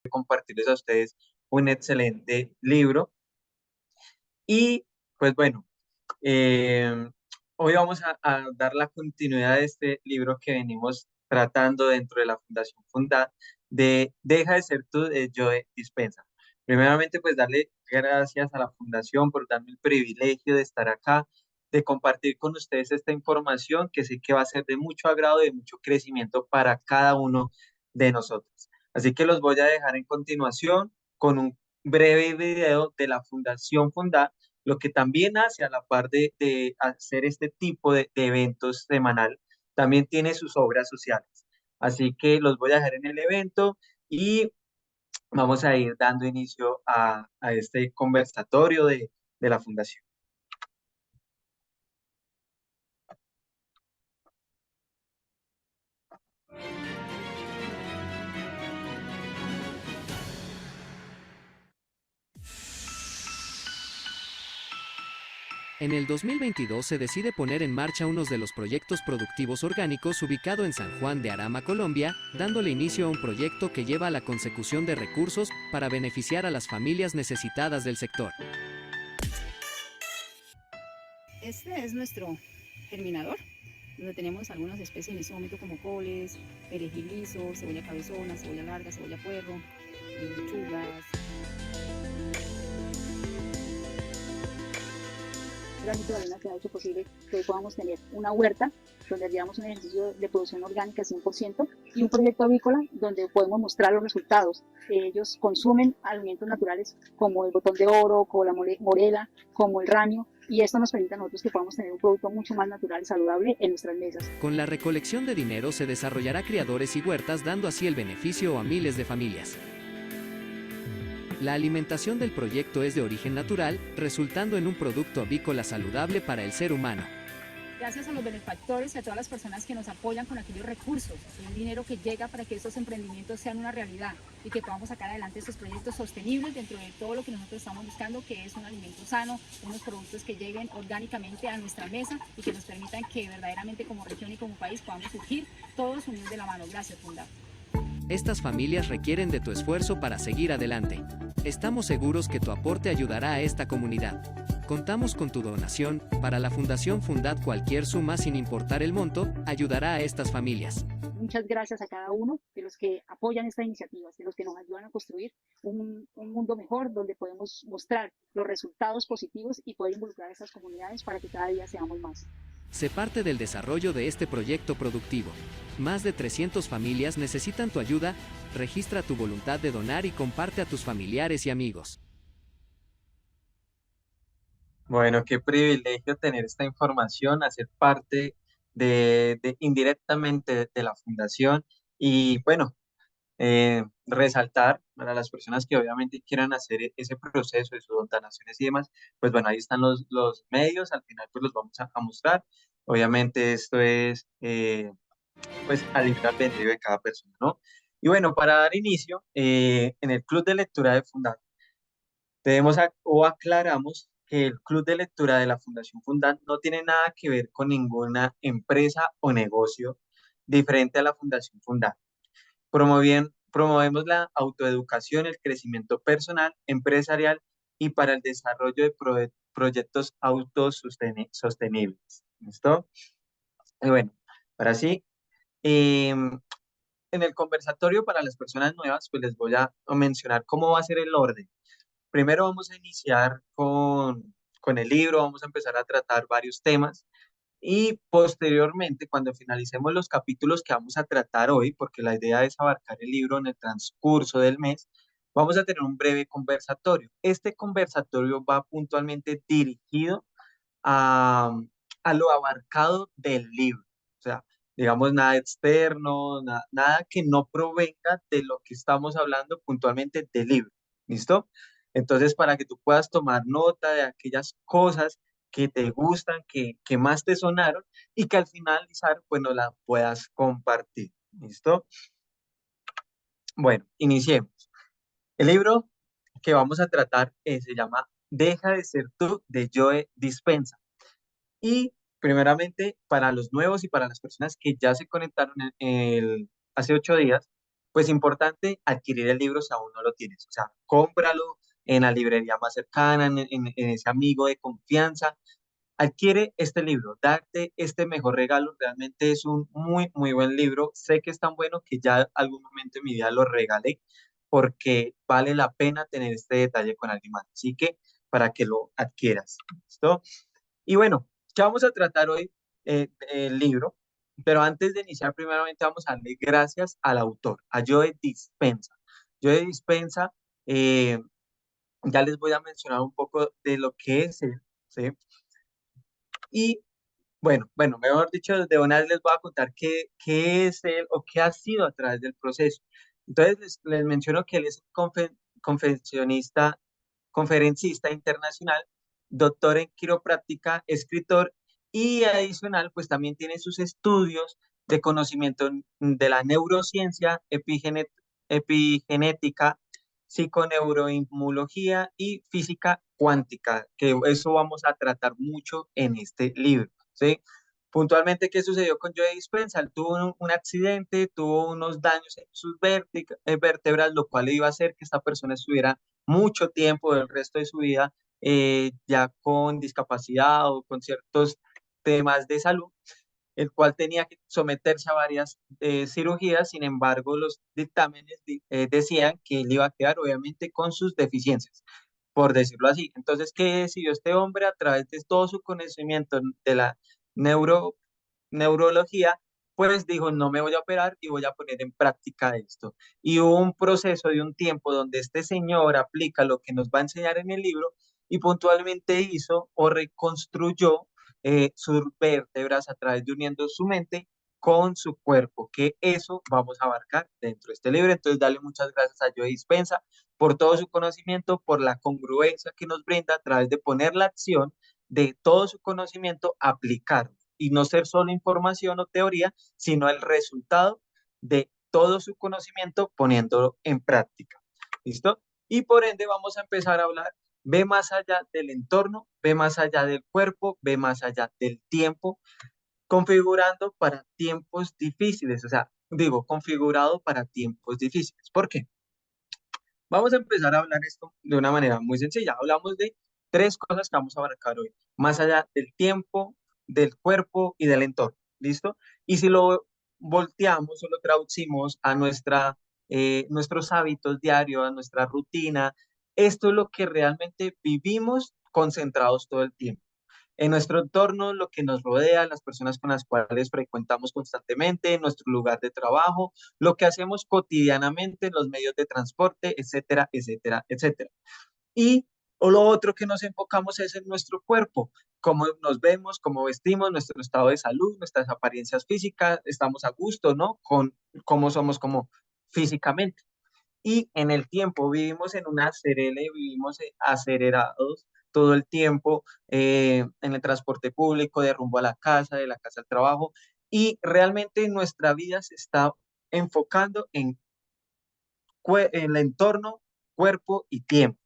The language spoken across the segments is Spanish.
compartirles a ustedes un excelente libro. Y pues bueno, eh, hoy vamos a dar la continuidad de este libro que venimos tratando dentro de la Fundación Fundad de Deja de ser tú, de Joe Dispenza. Primeramente, pues darle gracias a la Fundación por darme el privilegio de estar acá, de compartir con ustedes esta información que sé que va a ser de mucho agrado y de mucho crecimiento para cada uno de nosotros. Así que los voy a dejar en continuación con un breve video de la Fundación Fundad, lo que también hace a la par de hacer este tipo de eventos semanal, también tiene sus obras sociales. Así que los voy a dejar en el evento y vamos a ir dando inicio a este conversatorio de la Fundación. En el 2022 se decide poner en marcha uno de los proyectos productivos orgánicos ubicado en San Juan de Arama, Colombia, dándole inicio a un proyecto que lleva a la consecución de recursos para beneficiar a las familias necesitadas del sector. Este es nuestro germinador, donde tenemos algunas especies en este momento como coles, perejil liso, cebolla cabezona, cebolla larga, cebolla puerro, lechugas. El granito de arena que ha hecho posible que hoy podamos tener una huerta donde llevamos un ejercicio de producción orgánica 100% y un proyecto avícola donde podemos mostrar los resultados. Ellos consumen alimentos naturales como el botón de oro, como la morela, como el ranio, y esto nos permite a nosotros que podamos tener un producto mucho más natural y saludable en nuestras mesas. Con la recolección de dinero se desarrollará criadores y huertas, dando así el beneficio a miles de familias. La alimentación del proyecto es de origen natural, resultando en un producto avícola saludable para el ser humano. Gracias a los benefactores y a todas las personas que nos apoyan con aquellos recursos, el dinero que llega para que estos emprendimientos sean una realidad y que podamos sacar adelante estos proyectos sostenibles dentro de todo lo que nosotros estamos buscando, que es un alimento sano, unos productos que lleguen orgánicamente a nuestra mesa y que nos permitan que verdaderamente como región y como país podamos surgir todos unidos de la mano. Gracias, Fundar. Estas familias requieren de tu esfuerzo para seguir adelante. Estamos seguros que tu aporte ayudará a esta comunidad. Contamos con tu donación. Para la Fundación Fundad, cualquier suma, sin importar el monto, ayudará a estas familias. Muchas gracias a cada uno de los que apoyan esta iniciativa, de los que nos ayudan a construir un mundo mejor donde podemos mostrar los resultados positivos y poder involucrar a estas comunidades para que cada día seamos más. Sé parte del desarrollo de este proyecto productivo. Más de 300 familias necesitan tu ayuda. Registra tu voluntad de donar y comparte a tus familiares y amigos. Bueno, qué privilegio tener esta información, hacer parte indirectamente de la Fundación y bueno, resaltar para las personas que obviamente quieran hacer ese proceso de sus donaciones y demás, pues bueno, ahí están los medios, al final pues los vamos a mostrar. Obviamente esto es pues al libre albedrío de cada persona, ¿no? Y bueno, para dar inicio, en el Club de Lectura de Fundar, o aclaramos que el Club de Lectura de la Fundación Fundar no tiene nada que ver con ninguna empresa o negocio diferente a la Fundación Fundar. Promovemos la autoeducación, el crecimiento personal, empresarial y para el desarrollo de proyectos autosostenibles. ¿Listo? Y bueno, ahora sí, en el conversatorio para las personas nuevas, pues les voy a mencionar cómo va a ser el orden. Primero vamos a iniciar con el libro, vamos a empezar a tratar varios temas y posteriormente, cuando finalicemos los capítulos que vamos a tratar hoy, porque la idea es abarcar el libro en el transcurso del mes, vamos a tener un breve conversatorio. Este conversatorio va puntualmente dirigido a, a lo abarcado del libro. O sea, digamos, nada externo, nada que no provenga de lo que estamos hablando puntualmente del libro. ¿Listo? Entonces, para que tú puedas tomar nota de aquellas cosas que te gustan, que más te sonaron y que al finalizar, bueno, la puedas compartir. ¿Listo? Bueno, iniciemos. El libro que vamos a tratar se llama Deja de ser tú, de Joe Dispenza. Y primeramente, para los nuevos y para las personas que ya se conectaron hace 8 días, pues importante adquirir el libro si aún no lo tienes. O sea, cómpralo en la librería más cercana, en ese amigo de confianza. Adquiere este libro, darte este mejor regalo. Realmente es un muy, muy buen libro. Sé que es tan bueno que ya algún momento en mi vida lo regalé porque vale la pena tener este detalle con alguien más. Así que para que lo adquieras. ¿Listo? Y bueno, ¿qué vamos a tratar hoy del libro? Pero antes de iniciar, primeramente vamos a darle gracias al autor, a Joe Dispenza. Joe Dispenza, eh, ya les voy a mencionar un poco de lo que es él, ¿sí? Y bueno, mejor dicho, de una vez les voy a contar qué es él o qué ha sido a través del proceso. Entonces, les menciono que él es confeccionista, conferencista internacional, doctor en quiropráctica, escritor y adicional, pues también tiene sus estudios de conocimiento de la neurociencia, epigenética, psiconeuroinmunología y física cuántica, que eso vamos a tratar mucho en este libro, ¿sí? Puntualmente, ¿qué sucedió con Joe Dispenza? Él tuvo un accidente, tuvo unos daños en sus vértebras, lo cual iba a hacer que esta persona estuviera mucho tiempo del resto de su vida ya con discapacidad o con ciertos temas de salud, el cual tenía que someterse a varias cirugías. Sin embargo, los dictámenes decían que él iba a quedar obviamente con sus deficiencias, por decirlo así. Entonces, ¿qué decidió este hombre a través de todo su conocimiento de la neuro, neurología? Pues dijo, no me voy a operar y voy a poner en práctica esto. Y hubo un proceso de un tiempo donde este señor aplica lo que nos va a enseñar en el libro y puntualmente hizo o reconstruyó sus vértebras a través de uniendo su mente con su cuerpo, que eso vamos a abarcar dentro de este libro. Entonces, darle muchas gracias a Joe Dispensa por todo su conocimiento, por la congruencia que nos brinda a través de poner la acción de todo su conocimiento, aplicarlo y no ser solo información o teoría, sino el resultado de todo su conocimiento poniéndolo en práctica. ¿Listo? Y por ende vamos a empezar a hablar, ve más allá del entorno, ve más allá del cuerpo, ve más allá del tiempo, configurando para tiempos difíciles, o sea, digo, configurado para tiempos difíciles. ¿Por qué? Vamos a empezar a hablar esto de una manera muy sencilla. Hablamos de tres cosas que vamos a abarcar hoy, más allá del tiempo, del cuerpo y del entorno. ¿Listo? Y si lo volteamos o lo traducimos a nuestros hábitos diarios, a nuestra rutina, esto es lo que realmente vivimos concentrados todo el tiempo en nuestro entorno, lo que nos rodea, las personas con las cuales frecuentamos constantemente, nuestro lugar de trabajo, lo que hacemos cotidianamente en los medios de transporte, etcétera, etcétera, etcétera. Y o lo otro que nos enfocamos es en nuestro cuerpo, cómo nos vemos, cómo vestimos, nuestro estado de salud, nuestras apariencias físicas, estamos a gusto, ¿no? Con cómo somos como físicamente. Y en el tiempo vivimos en una acelere, vivimos acelerados todo el tiempo en el transporte público, de rumbo a la casa, de la casa al trabajo, y realmente nuestra vida se está enfocando en el entorno, cuerpo y tiempo.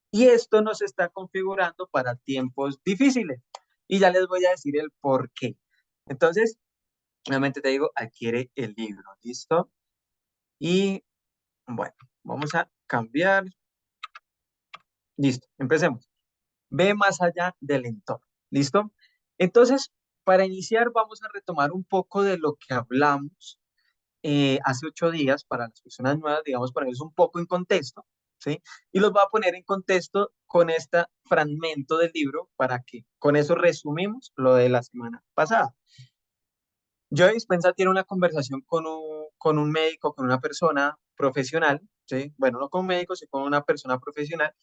Y esto nos está configurando para tiempos difíciles. Y ya les voy a decir el por qué. Entonces, nuevamente te digo, adquiere el libro, ¿listo? Y bueno, vamos a cambiar. Listo, empecemos. Ve más allá del entorno. ¿Listo? Entonces, para iniciar, vamos a retomar un poco de lo que hablamos hace 8 días para las personas nuevas, digamos, ponerlos un poco en contexto, ¿sí? Y los voy a poner en contexto con este fragmento del libro para que con eso resumimos lo de la semana pasada. Joe Dispenza tiene una conversación con un médico, con una persona profesional, ¿sí? Bueno, no con un médico, sino con una persona profesional.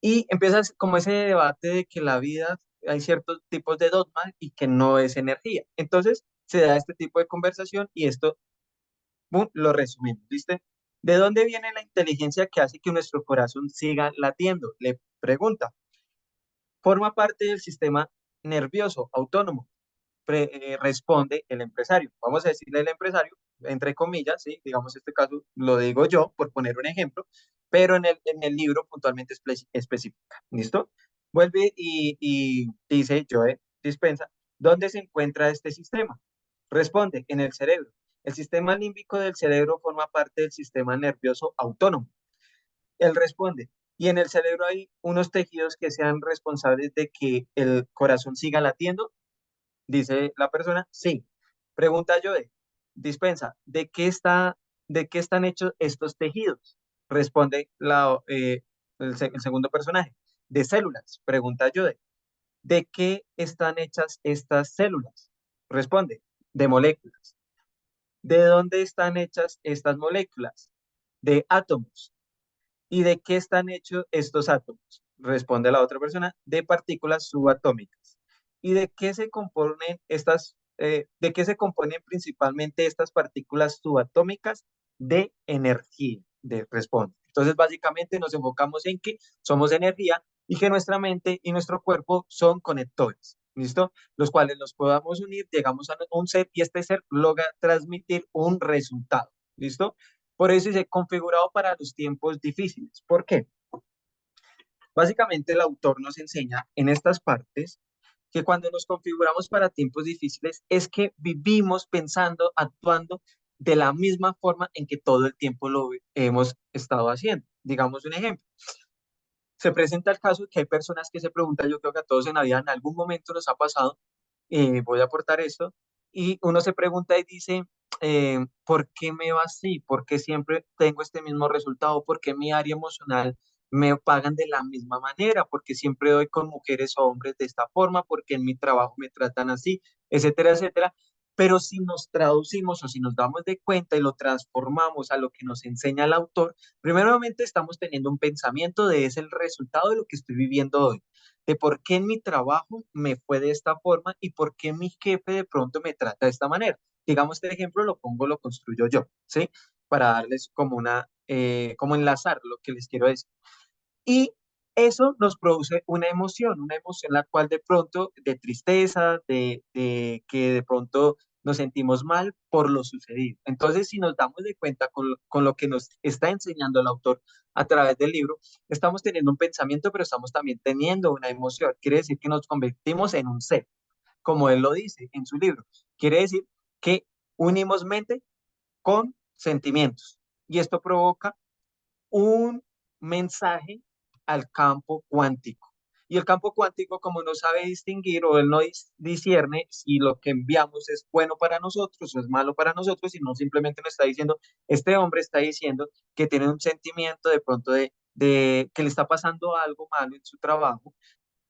Y empieza como ese debate de que la vida hay ciertos tipos de dogma y que no es energía. Entonces se da este tipo de conversación y esto, ¡pum!, lo resumimos, ¿viste? ¿De dónde viene la inteligencia que hace que nuestro corazón siga latiendo? Le pregunta. Forma parte del sistema nervioso autónomo, responde el empresario. Vamos a decirle el empresario, entre comillas, ¿sí? Digamos, este caso lo digo yo por poner un ejemplo, pero en el libro puntualmente específica. ¿Listo? Vuelve y dice Joe Dispensa, ¿dónde se encuentra este sistema? Responde, en el cerebro. El sistema límbico del cerebro forma parte del sistema nervioso autónomo. Él responde, y en el cerebro hay unos tejidos que sean responsables de que el corazón siga latiendo, dice la persona, sí. Pregunta Joe, dispensa, de qué están hechos estos tejidos? Responde el segundo personaje, de células. Pregunta Joe, ¿de qué están hechas estas células? Responde, de moléculas. ¿De dónde están hechas estas moléculas? De átomos. ¿Y de qué están hechos estos átomos? Responde la otra persona, de partículas subatómicas. ¿Y de qué se componen principalmente estas partículas subatómicas? De energía, responde. Entonces, básicamente nos enfocamos en que somos energía y que nuestra mente y nuestro cuerpo son conectores, ¿listo? Los cuales los podamos unir, llegamos a un ser y este ser logra transmitir un resultado, ¿listo? Por eso dice configurado para los tiempos difíciles. ¿Por qué? Básicamente el autor nos enseña en estas partes que cuando nos configuramos para tiempos difíciles es que vivimos pensando, actuando de la misma forma en que todo el tiempo lo hemos estado haciendo. Digamos un ejemplo. Se presenta el caso de que hay personas que se preguntan, yo creo que a todos en la vida en algún momento nos ha pasado, voy a aportar esto, y uno se pregunta y dice, ¿por qué me va así? ¿Por qué siempre tengo este mismo resultado? ¿Por qué mi área emocional me pagan de la misma manera? ¿Por qué siempre doy con mujeres o hombres de esta forma? ¿Por qué en mi trabajo me tratan así? Etcétera, etcétera. Pero si nos traducimos o si nos damos de cuenta y lo transformamos a lo que nos enseña el autor, primeramente estamos teniendo un pensamiento de es el resultado de lo que estoy viviendo hoy, de por qué en mi trabajo me fue de esta forma y por qué mi jefe de pronto me trata de esta manera. Digamos, este ejemplo lo construyo yo, ¿sí? Para darles como como enlazar lo que les quiero decir. Y eso nos produce una emoción la cual de pronto, de tristeza, de que de pronto nos sentimos mal por lo sucedido. Entonces, si nos damos de cuenta con lo que nos está enseñando el autor a través del libro, estamos teniendo un pensamiento, pero estamos también teniendo una emoción. Quiere decir que nos convertimos en un ser, como él lo dice en su libro. Quiere decir que unimos mente con sentimientos. Y esto provoca un mensaje al campo cuántico. Y el campo cuántico, como no sabe distinguir o él no discierne si lo que enviamos es bueno para nosotros o es malo para nosotros, sino simplemente nos está diciendo, este hombre está diciendo que tiene un sentimiento de pronto de que le está pasando algo malo en su trabajo,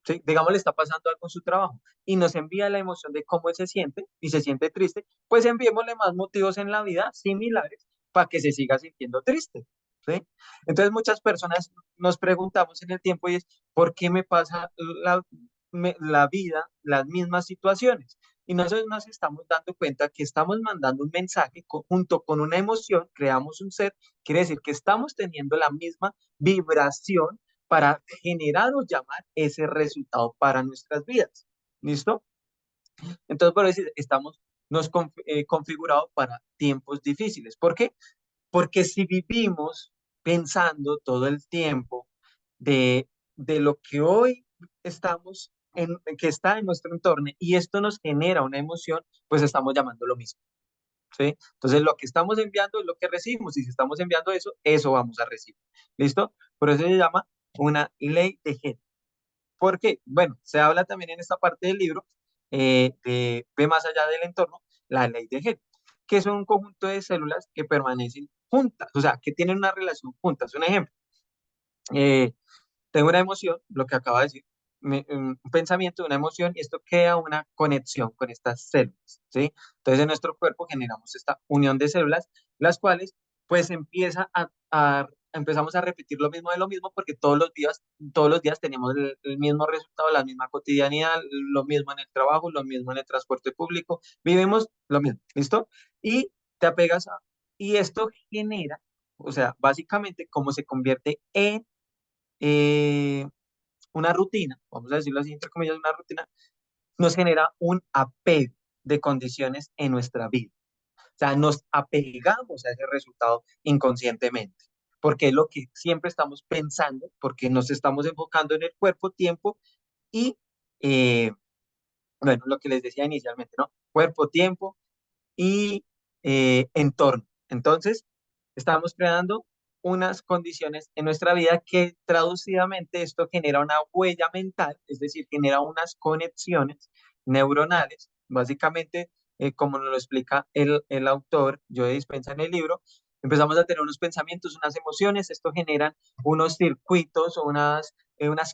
¿sí? Digamos, le está pasando algo en su trabajo y nos envía la emoción de cómo él se siente y se siente triste, pues enviémosle más motivos en la vida similares para que se siga sintiendo triste, ¿sí? Entonces muchas personas nos preguntamos en el tiempo y es, ¿por qué me pasa la vida, las mismas situaciones? Y nosotros nos estamos dando cuenta que estamos mandando un mensaje junto con una emoción, creamos un ser, quiere decir que estamos teniendo la misma vibración para generar o llamar ese resultado para nuestras vidas. ¿Listo? Entonces, por eso estamos configurados para tiempos difíciles. ¿Por qué? Porque si vivimos pensando todo el tiempo de lo que hoy estamos que está en nuestro entorno y esto nos genera una emoción, pues estamos llamando lo mismo. ¿Sí? Entonces, lo que estamos enviando es lo que recibimos. Y si estamos enviando eso, eso vamos a recibir. ¿Listo? Por eso se llama una ley de G. ¿Por qué? Bueno, se habla también en esta parte del libro de Ve más allá del entorno, la ley de G, que es un conjunto de células que permanecen juntas, o sea, que tienen una relación juntas. Un ejemplo, eh, tengo una emoción, lo que acaba de decir, un pensamiento, una emoción, y esto crea una conexión con estas células, ¿sí? Entonces, en nuestro cuerpo generamos esta unión de células, las cuales, pues, empezamos a repetir lo mismo de lo mismo, porque todos los días tenemos el mismo resultado, la misma cotidianidad, lo mismo en el trabajo, lo mismo en el transporte público, vivimos lo mismo, ¿listo? Y te apegas y esto genera, o sea, básicamente, como se convierte en eh, una rutina, vamos a decirlo así, entre comillas, una rutina, nos genera un apego de condiciones en nuestra vida. O sea, nos apegamos a ese resultado inconscientemente, porque es lo que siempre estamos pensando, porque nos estamos enfocando en el cuerpo, tiempo y, bueno, lo que les decía inicialmente, ¿no? Cuerpo, tiempo y entorno. Entonces, estamos creando unas condiciones en nuestra vida que traducidamente esto genera una huella mental, es decir, genera unas conexiones neuronales, básicamente, como nos lo explica el autor Joe Dispenza en el libro, empezamos a tener unos pensamientos, unas emociones, esto genera unos circuitos o unas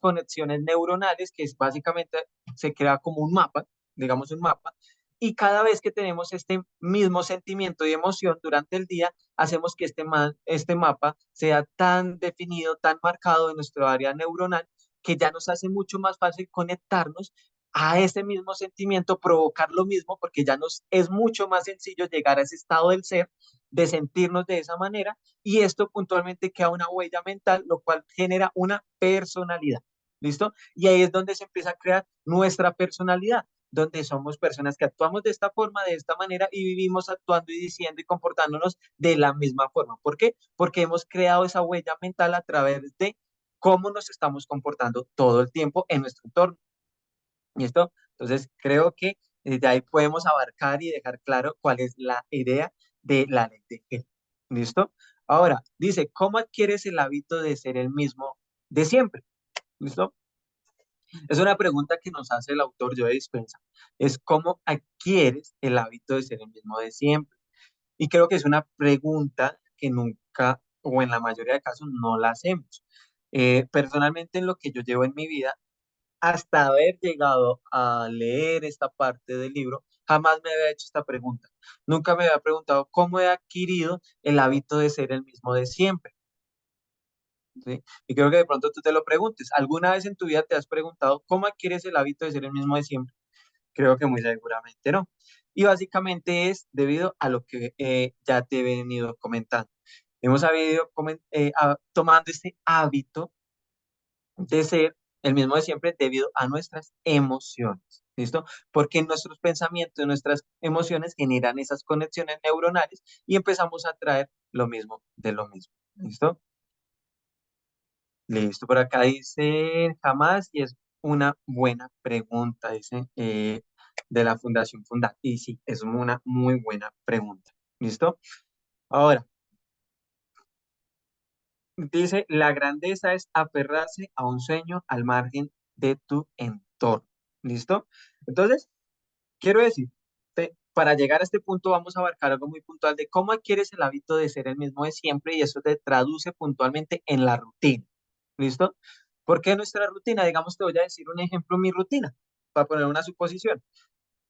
conexiones neuronales que es básicamente se crea como un mapa, digamos un mapa, y cada vez que tenemos este mismo sentimiento y emoción durante el día, hacemos que este mapa sea tan definido, tan marcado en nuestro área neuronal, que ya nos hace mucho más fácil conectarnos a ese mismo sentimiento, provocar lo mismo, porque ya nos es mucho más sencillo llegar a ese estado del ser, de sentirnos de esa manera, y esto puntualmente queda una huella mental, lo cual genera una personalidad. ¿Listo? Y ahí es donde se empieza a crear nuestra personalidad, donde somos personas que actuamos de esta forma, de esta manera, y vivimos actuando y diciendo y comportándonos de la misma forma. ¿Por qué? Porque hemos creado esa huella mental a través de cómo nos estamos comportando todo el tiempo en nuestro entorno. ¿Listo? Entonces, creo que de ahí podemos abarcar y dejar claro cuál es la idea de la ley de Gell. ¿Listo? Ahora, dice, ¿cómo adquieres el hábito de ser el mismo de siempre? ¿Listo? Es una pregunta que nos hace el autor Joe Dispenza. Es cómo adquieres el hábito de ser el mismo de siempre. Y creo que es una pregunta que nunca, o en la mayoría de casos, no la hacemos. Personalmente, en lo que yo llevo en mi vida, hasta haber llegado a leer esta parte del libro, jamás me había hecho esta pregunta. Nunca me había preguntado cómo he adquirido el hábito de ser el mismo de siempre. ¿Sí? Y creo que de pronto tú te lo preguntes. ¿Alguna vez en tu vida te has preguntado cómo adquieres el hábito de ser el mismo de siempre? Creo que muy seguramente no. Y básicamente es debido a lo que ya te he venido comentando. Hemos habido tomando este hábito de ser el mismo de siempre debido a nuestras emociones. ¿Listo? Porque nuestros pensamientos, nuestras emociones generan esas conexiones neuronales y empezamos a traer lo mismo de lo mismo. ¿Listo? Listo, por acá dice jamás y es una buena pregunta, dice de la Fundación Fundar. Y sí, es una muy buena pregunta. ¿Listo? Ahora, dice, la grandeza es aferrarse a un sueño al margen de tu entorno. ¿Listo? Entonces, quiero decir, para llegar a este punto vamos a abarcar algo muy puntual de cómo adquieres el hábito de ser el mismo de siempre y eso te traduce puntualmente en la rutina. ¿Listo? Porque nuestra rutina, digamos, te voy a decir un ejemplo, mi rutina, para poner una suposición.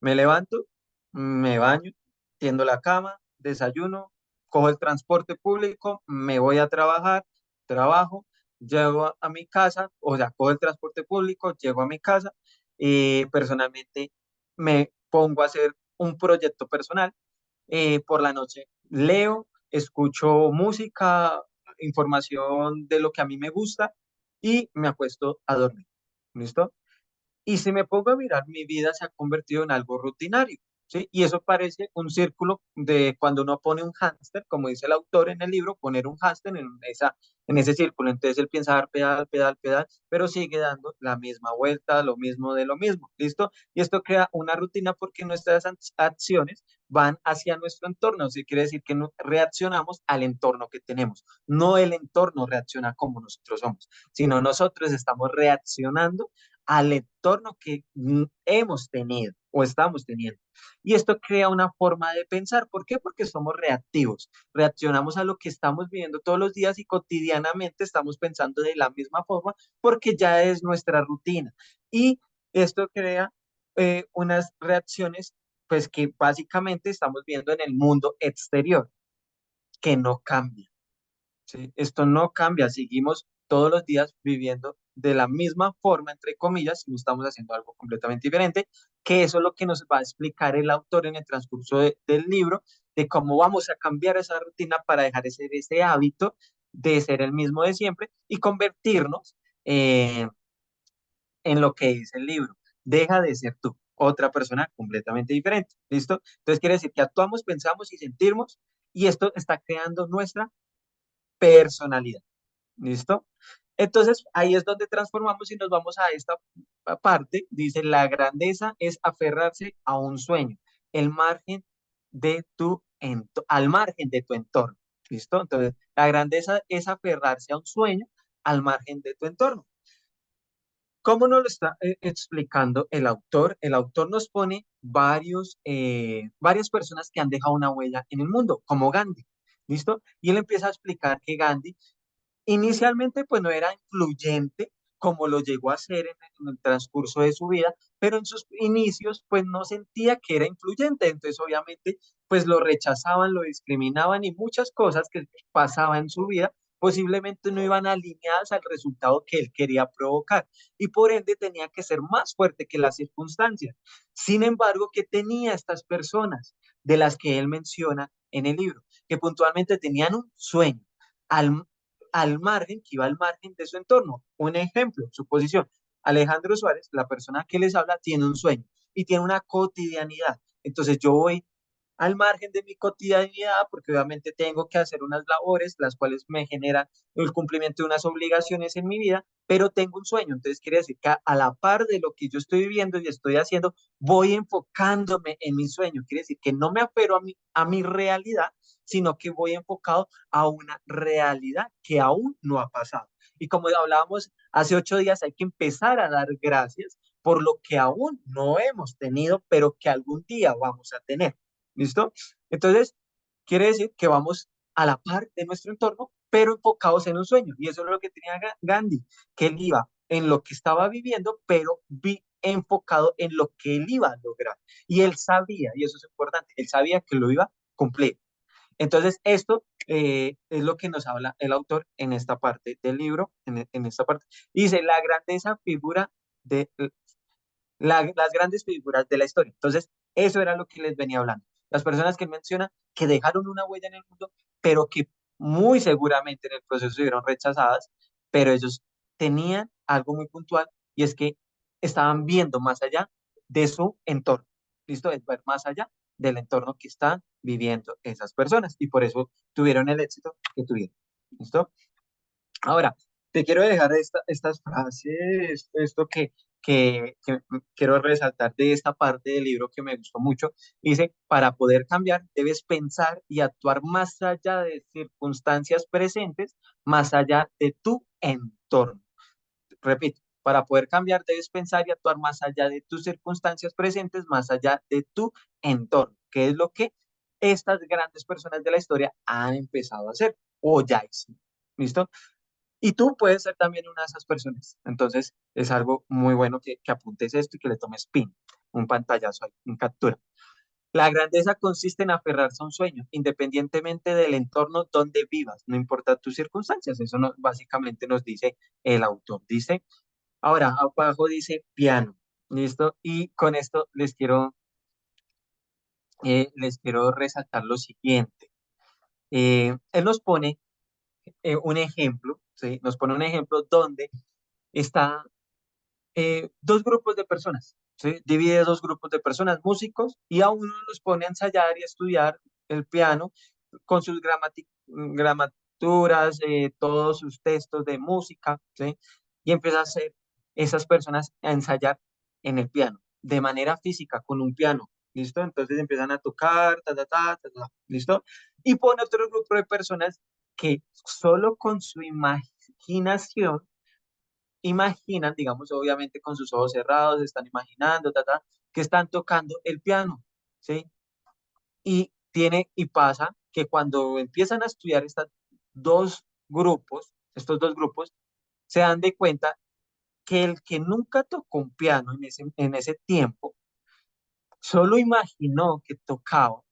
Me levanto, me baño, tiendo la cama, desayuno, cojo el transporte público, me voy a trabajar, trabajo, llego a mi casa, o sea, cojo el transporte público, llego a mi casa y personalmente me pongo a hacer un proyecto personal. Por la noche leo, escucho música, información de lo que a mí me gusta y me acuesto a dormir. ¿Listo? Y si me pongo a mirar, mi vida se ha convertido en algo rutinario, ¿sí? Y eso parece un círculo de cuando uno pone un hámster, como dice el autor en el libro, poner un hámster en ese círculo. Entonces él piensa dar pedal, pedal, pedal, pero sigue dando la misma vuelta, lo mismo de lo mismo, ¿listo? Y esto crea una rutina porque nuestras acciones van hacia nuestro entorno, o sea, quiere decir que no reaccionamos al entorno que tenemos, no el entorno reacciona como nosotros somos, sino nosotros estamos reaccionando al entorno que hemos tenido o estamos teniendo. Y esto crea una forma de pensar. ¿Por qué? Porque somos reactivos. Reaccionamos a lo que estamos viviendo todos los días y cotidianamente estamos pensando de la misma forma porque ya es nuestra rutina. Y esto crea unas reacciones pues que básicamente estamos viendo en el mundo exterior, que no cambia. ¿Sí? Esto no cambia, seguimos todos los días viviendo de la misma forma, entre comillas, no estamos haciendo algo completamente diferente, que eso es lo que nos va a explicar el autor en el transcurso del libro, de cómo vamos a cambiar esa rutina para dejar ese hábito de ser el mismo de siempre y convertirnos en lo que dice el libro. Deja de ser tú, otra persona completamente diferente. ¿Listo? Entonces quiere decir que actuamos, pensamos y sentimos y esto está creando nuestra personalidad. ¿Listo? Entonces, ahí es donde transformamos y nos vamos a esta parte. Dice, la grandeza es aferrarse a un sueño, el margen de tu al margen de tu entorno. ¿Listo? Entonces, la grandeza es aferrarse a un sueño al margen de tu entorno. ¿Cómo nos lo está explicando el autor? El autor nos pone varias personas que han dejado una huella en el mundo, como Gandhi. ¿Listo? Y él empieza a explicar que Gandhi inicialmente, pues no era influyente como lo llegó a ser en el transcurso de su vida, pero en sus inicios, pues no sentía que era influyente. Entonces, obviamente, pues lo rechazaban, lo discriminaban y muchas cosas que pasaban en su vida posiblemente no iban alineadas al resultado que él quería provocar y por ende tenía que ser más fuerte que las circunstancias. Sin embargo, ¿qué tenía estas personas de las que él menciona en el libro? Que puntualmente tenían un sueño. Al, al margen, que iba al margen de su entorno. Un ejemplo, su posición. Alejandro Suárez, la persona que les habla, tiene un sueño y tiene una cotidianidad. Entonces yo voy al margen de mi cotidianidad porque obviamente tengo que hacer unas labores las cuales me generan el cumplimiento de unas obligaciones en mi vida, pero tengo un sueño. Entonces quiere decir que a la par de lo que yo estoy viviendo y estoy haciendo, voy enfocándome en mi sueño. Quiere decir que no me apero a mi realidad, sino que voy enfocado a una realidad que aún no ha pasado. Y como hablábamos hace 8 días, hay que empezar a dar gracias por lo que aún no hemos tenido, pero que algún día vamos a tener. ¿Listo? Entonces, quiere decir que vamos a la par de nuestro entorno, pero enfocados en un sueño. Y eso es lo que tenía Gandhi, que él iba en lo que estaba viviendo, pero enfocado en lo que él iba a lograr. Y él sabía, y eso es importante, él sabía que lo iba a cumplir. Entonces, esto es lo que nos habla el autor en esta parte del libro, en esta parte. Dice, la grandeza figura de las grandes figuras de la historia. Entonces, eso era lo que les venía hablando. Las personas que menciona que dejaron una huella en el mundo, pero que muy seguramente en el proceso fueron rechazadas, pero ellos tenían algo muy puntual y es que estaban viendo más allá de su entorno. ¿Listo? Es ver más allá del entorno que están viviendo esas personas y por eso tuvieron el éxito que tuvieron. ¿Listo? Ahora, te quiero dejar estas frases, esto que quiero resaltar de esta parte del libro que me gustó mucho. Dice, para poder cambiar, debes pensar y actuar más allá de circunstancias presentes, más allá de tu entorno. Repito, para poder cambiar, debes pensar y actuar más allá de tus circunstancias presentes, más allá de tu entorno, que es lo que estas grandes personas de la historia han empezado a hacer o ya hicieron. ¿Listo? Y tú puedes ser también una de esas personas. Entonces, es algo muy bueno que apuntes esto y que le tomes pin, un pantallazo ahí, en captura. La grandeza consiste en aferrarse a un sueño, independientemente del entorno donde vivas, no importa tus circunstancias. Eso básicamente nos dice el autor. Dice, ahora, abajo dice piano. ¿Listo? Y con esto les quiero resaltar lo siguiente. Él nos pone un ejemplo, ¿sí? Nos pone un ejemplo donde está dos grupos de personas, ¿sí? Divide dos grupos de personas, músicos, y a uno los pone a ensayar y a estudiar el piano con sus gramaturas, todos sus textos de música, ¿sí? Y empieza a hacer esas personas a ensayar en el piano, de manera física, con un piano, ¿listo? Entonces empiezan a tocar, ta, ta, ta, ta, ta, ¿listo? Y pone otro grupo de personas que solo con su imaginación imaginan, digamos, obviamente con sus ojos cerrados, están imaginando, que están tocando el piano, ¿sí? Y pasa que cuando empiezan a estudiar estos dos grupos, se dan de cuenta que el que nunca tocó un piano en ese tiempo, solo imaginó que tocaba,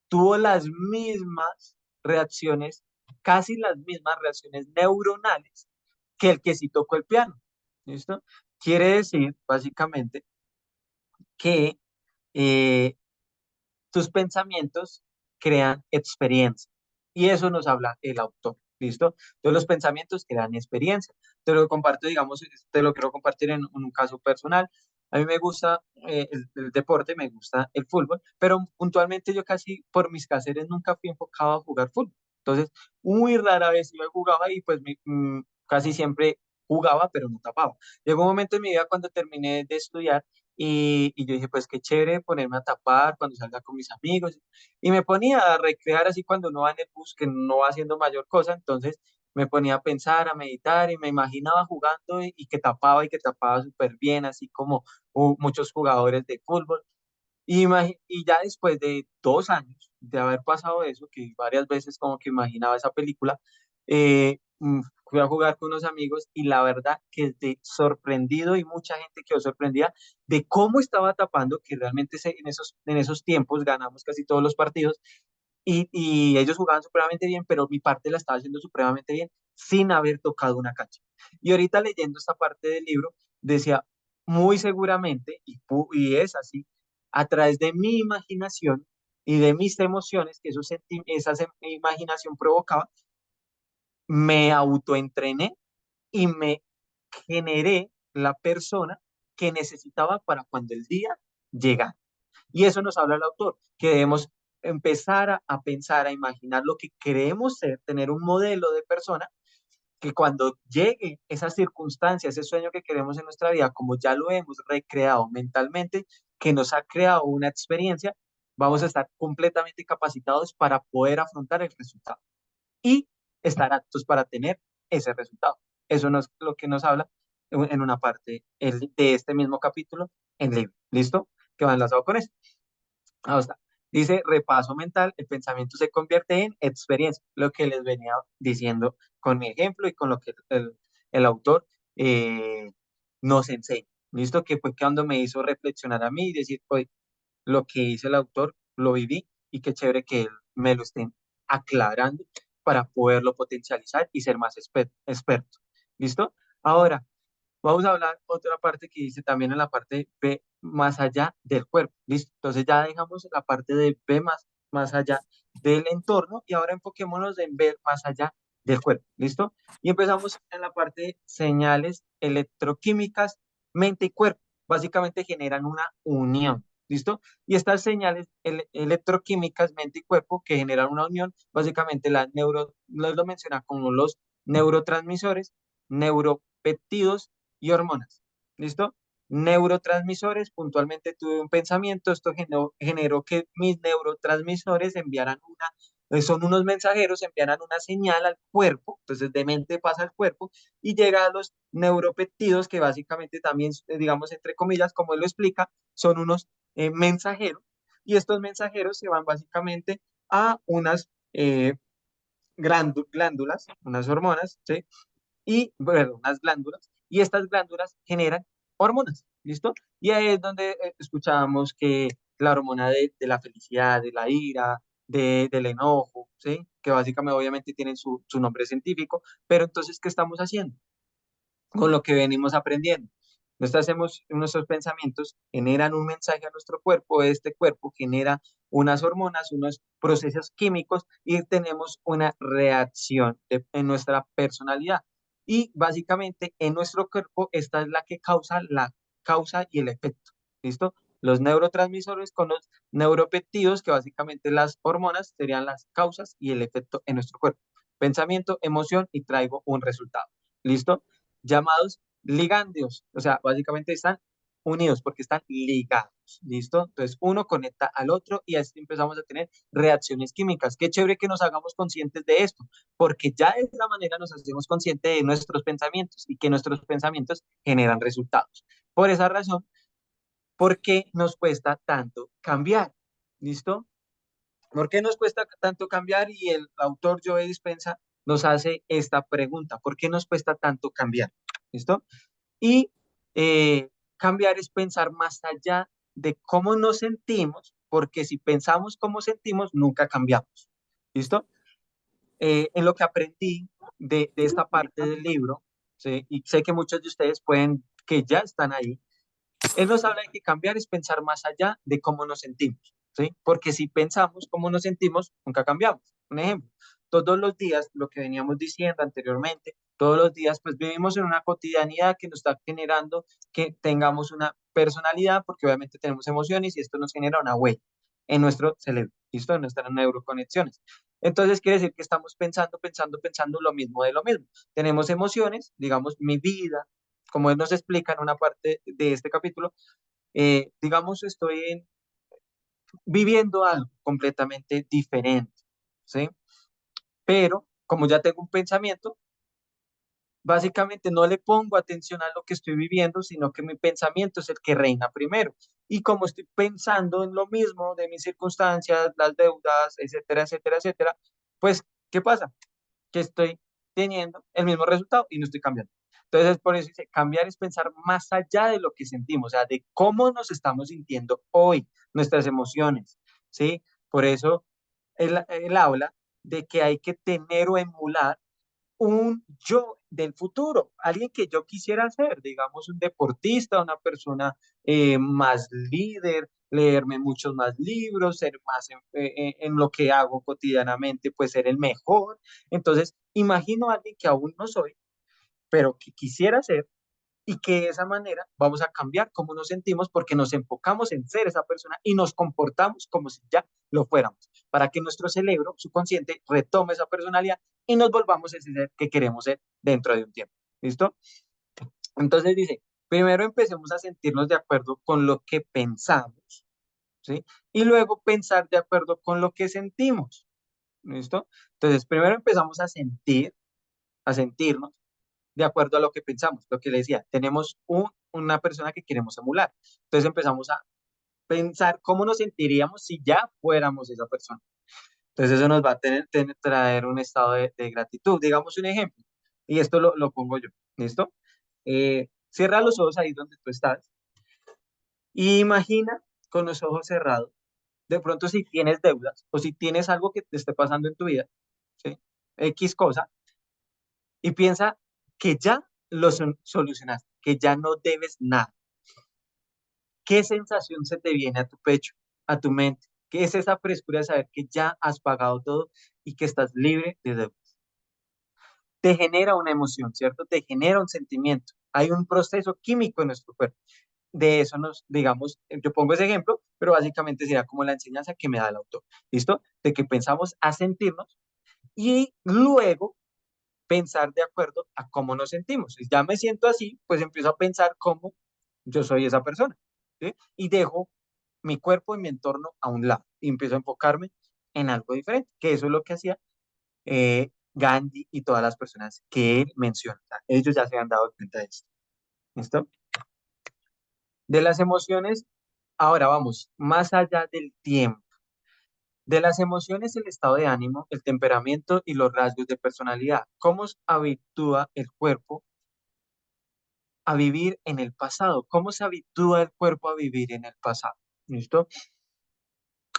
tuvo las mismas reacciones, casi las mismas reacciones neuronales que el que sí tocó el piano. ¿Listo? Quiere decir, básicamente, que eh, tus pensamientos crean experiencia. Y eso nos habla el autor. ¿Listo? Entonces los pensamientos crean experiencia. Te lo comparto, digamos, te lo quiero compartir en un caso personal. A mí me gusta el deporte, me gusta el fútbol, pero puntualmente yo casi por mis quehaceres nunca fui enfocado a jugar fútbol. Entonces, muy rara vez yo jugaba y pues casi siempre jugaba, pero no tapaba. Llegó un momento en mi vida cuando terminé de estudiar y yo dije, pues qué chévere ponerme a tapar cuando salga con mis amigos. Y me ponía a recrear así cuando uno va en el bus, que no va haciendo mayor cosa. Entonces me ponía a pensar, a meditar y me imaginaba jugando y que tapaba súper bien, así como muchos jugadores de fútbol. Y ya después de 2 años de haber pasado eso, que varias veces como que imaginaba esa película, fui a jugar con unos amigos y la verdad que quedé sorprendido y mucha gente quedó sorprendida de cómo estaba tapando, que realmente en esos tiempos ganamos casi todos los partidos y ellos jugaban supremamente bien, pero mi parte la estaba haciendo supremamente bien sin haber tocado una cancha. Y ahorita leyendo esta parte del libro, decía, muy seguramente, y es así, a través de mi imaginación y de mis emociones que imaginación provocaba, me autoentrené y me generé la persona que necesitaba para cuando el día llegara. Y eso nos habla el autor, que debemos empezar a pensar, a imaginar lo que queremos ser, tener un modelo de persona que cuando llegue esa circunstancia, ese sueño que queremos en nuestra vida, como ya lo hemos recreado mentalmente, que nos ha creado una experiencia, vamos a estar completamente capacitados para poder afrontar el resultado y estar aptos para tener ese resultado. Eso es lo que nos habla en una parte de este mismo capítulo en el libro. ¿Listo? Que va enlazado con esto. Ahí está. Dice repaso mental, el pensamiento se convierte en experiencia, lo que les venía diciendo con mi ejemplo y con lo que el autor eh, nos enseña. ¿Listo? Que fue cuando me hizo reflexionar a mí y decir, oye, lo que dice el autor lo viví y qué chévere que él me lo esté aclarando para poderlo potencializar y ser más experto. ¿Listo? Ahora, vamos a hablar otra parte que dice también en la parte B, más allá del cuerpo. ¿Listo? Entonces ya dejamos la parte de B más allá del entorno y ahora enfoquémonos en ver más allá del cuerpo. ¿Listo? Y empezamos en la parte de señales electroquímicas, mente y cuerpo. Básicamente generan una unión. ¿Listo? Y estas señales electroquímicas, mente y cuerpo, que generan una unión, básicamente lo menciona como los neurotransmisores, neuropéptidos y hormonas. ¿Listo? Neurotransmisores, puntualmente tuve un pensamiento, esto generó que mis neurotransmisores son unos mensajeros, enviaran una señal al cuerpo, entonces de mente pasa al cuerpo y llega a los neuropeptidos, que básicamente también, digamos, entre comillas, como él lo explica, son unos mensajeros, y estos mensajeros se van básicamente a unas glándulas, unas hormonas, ¿sí? Y, bueno, unas glándulas, y estas glándulas generan hormonas, ¿listo? Y ahí es donde escuchábamos que la hormona de la felicidad, de la ira, del enojo, ¿sí? Que básicamente obviamente tienen su nombre científico, pero entonces, ¿qué estamos haciendo? Con lo que venimos aprendiendo. Nuestros pensamientos generan un mensaje a nuestro cuerpo, este cuerpo genera unas hormonas, unos procesos químicos y tenemos una reacción en nuestra personalidad. Y básicamente en nuestro cuerpo esta es la que causa la causa y el efecto. ¿Listo? Los neurotransmisores con los neuropéptidos, que básicamente las hormonas serían las causas y el efecto en nuestro cuerpo. Pensamiento, emoción y traigo un resultado. ¿Listo? Llamados ligandios, o sea, básicamente están unidos porque están ligados, ¿listo? Entonces uno conecta al otro y así empezamos a tener reacciones químicas. Qué chévere que nos hagamos conscientes de esto, porque ya de esta manera nos hacemos conscientes de nuestros pensamientos y que nuestros pensamientos generan resultados. Por esa razón, ¿por qué nos cuesta tanto cambiar? ¿Listo? ¿Por qué nos cuesta tanto cambiar? Y el autor Joe Dispenza nos hace esta pregunta, ¿por qué nos cuesta tanto cambiar? ¿Listo? Y cambiar es pensar más allá de cómo nos sentimos, porque si pensamos cómo sentimos, nunca cambiamos. ¿Listo? En lo que aprendí de esta parte del libro, ¿sí? Y sé que muchos de ustedes que ya están ahí, él nos habla de que cambiar es pensar más allá de cómo nos sentimos, ¿sí? Porque si pensamos cómo nos sentimos, nunca cambiamos. Un ejemplo, todos los días, lo que veníamos diciendo anteriormente, todos los días pues vivimos en una cotidianidad que nos está generando que tengamos una personalidad, porque obviamente tenemos emociones y esto nos genera una huella en nuestro cerebro, ¿listo? En nuestras neuroconexiones. Entonces quiere decir que estamos pensando lo mismo de lo mismo. Tenemos emociones, digamos, mi vida, como él nos explica en una parte de este capítulo, digamos, viviendo algo completamente diferente, ¿sí? Pero como ya tengo un pensamiento, básicamente no le pongo atención a lo que estoy viviendo, sino que mi pensamiento es el que reina primero. Y como estoy pensando en lo mismo de mis circunstancias, las deudas, etcétera, etcétera, etcétera, pues, ¿qué pasa? Que estoy teniendo el mismo resultado y no estoy cambiando. Entonces, por eso dice, cambiar es pensar más allá de lo que sentimos, o sea, de cómo nos estamos sintiendo hoy, nuestras emociones, ¿sí? Por eso él habla de que hay que tener o emular un yo del futuro, alguien que yo quisiera ser, digamos un deportista, una persona más líder, leerme muchos más libros, ser más en lo que hago cotidianamente, pues ser el mejor. Entonces, imagino a alguien que aún no soy, pero que quisiera ser y que de esa manera vamos a cambiar cómo nos sentimos porque nos enfocamos en ser esa persona y nos comportamos como si ya lo fuéramos, para que nuestro cerebro, subconsciente, retome esa personalidad y nos volvamos ese ser que queremos ser dentro de un tiempo. ¿Listo? Entonces dice, primero empecemos a sentirnos de acuerdo con lo que pensamos, ¿sí? Y luego pensar de acuerdo con lo que sentimos. ¿Listo? Entonces, primero empezamos a sentirnos de acuerdo a lo que pensamos, lo que le decía, tenemos una persona que queremos emular. Entonces empezamos a pensar cómo nos sentiríamos si ya fuéramos esa persona. Entonces eso nos va a traer un estado de gratitud. Digamos un ejemplo, y esto lo pongo yo, ¿listo? Cierra los ojos ahí donde tú estás y imagina con los ojos cerrados, de pronto si tienes deudas o si tienes algo que te esté pasando en tu vida, ¿sí? X cosa, y piensa que ya lo solucionaste, que ya no debes nada. ¿Qué sensación se te viene a tu pecho, a tu mente? ¿Qué es esa frescura de saber que ya has pagado todo y que estás libre de deudas? Te genera una emoción, ¿cierto? Te genera un sentimiento. Hay un proceso químico en nuestro cuerpo. De eso digamos, yo pongo ese ejemplo, pero básicamente sería como la enseñanza que me da el autor. ¿Listo? De que pensamos a sentirnos y luego pensar de acuerdo a cómo nos sentimos. Si ya me siento así, pues empiezo a pensar cómo yo soy esa persona, ¿sí? Y dejo mi cuerpo y mi entorno a un lado y empiezo a enfocarme en algo diferente, que eso es lo que hacía Gandhi y todas las personas que él menciona. O sea, ellos ya se han dado cuenta de esto. ¿Listo? De las emociones, ahora vamos, más allá del tiempo. De las emociones, el estado de ánimo, el temperamento y los rasgos de personalidad. ¿Cómo se habitúa el cuerpo a vivir en el pasado? ¿Cómo se habitúa el cuerpo a vivir en el pasado? ¿Listo?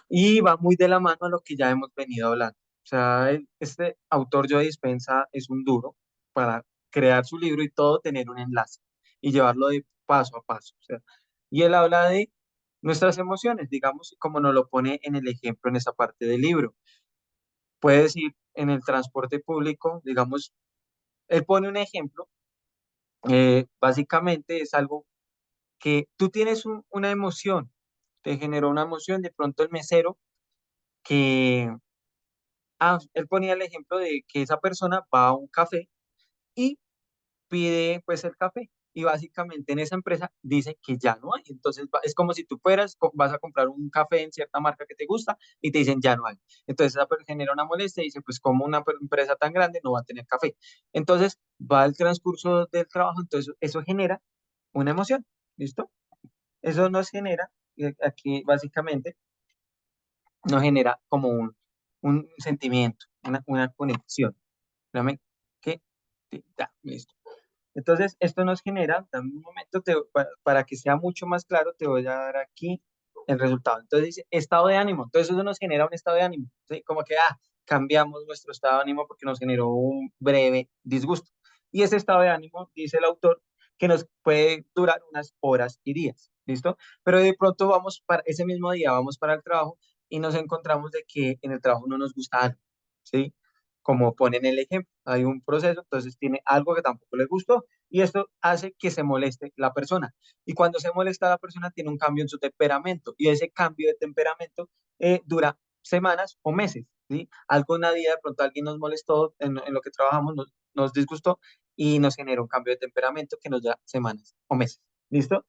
Y va muy de la mano a lo que ya hemos venido hablando. O sea, este autor Joe Dispenza es un duro para crear su libro y todo tener un enlace y llevarlo de paso a paso. O sea, y él habla de nuestras emociones, digamos, como nos lo pone en el ejemplo en esa parte del libro. Puedes ir en el transporte público, digamos, él pone un ejemplo, básicamente es algo que tú tienes una emoción, te generó una emoción, de pronto el mesero que, él ponía el ejemplo de que esa persona va a un café y pide pues el café y básicamente en esa empresa dice que ya no hay. Entonces es como si tú fueras, vas a comprar un café en cierta marca que te gusta y te dicen ya no hay. Entonces esa genera una molestia y dice pues como una empresa tan grande no va a tener café. Entonces va el transcurso del trabajo, entonces eso genera una emoción, ¿listo? Eso nos genera, aquí básicamente, nos genera como un sentimiento, una conexión. Espérame que, listo. Entonces, esto nos genera, dame un momento, para que sea mucho más claro, te voy a dar aquí el resultado. Entonces dice, estado de ánimo. Entonces eso nos genera un estado de ánimo, ¿sí? Como que, cambiamos nuestro estado de ánimo porque nos generó un breve disgusto. Y ese estado de ánimo, dice el autor, que nos puede durar unas horas y días, ¿listo? Pero de pronto vamos para ese mismo día, vamos para el trabajo y nos encontramos de que en el trabajo no nos gusta algo, ¿sí? Como ponen el ejemplo, hay un proceso, entonces tiene algo que tampoco les gustó y esto hace que se moleste la persona. Y cuando se molesta la persona tiene un cambio en su temperamento y ese cambio de temperamento dura semanas o meses, ¿sí? Algo en la vida, de pronto alguien nos molestó en lo que trabajamos, nos disgustó y nos generó un cambio de temperamento que nos da semanas o meses, ¿listo?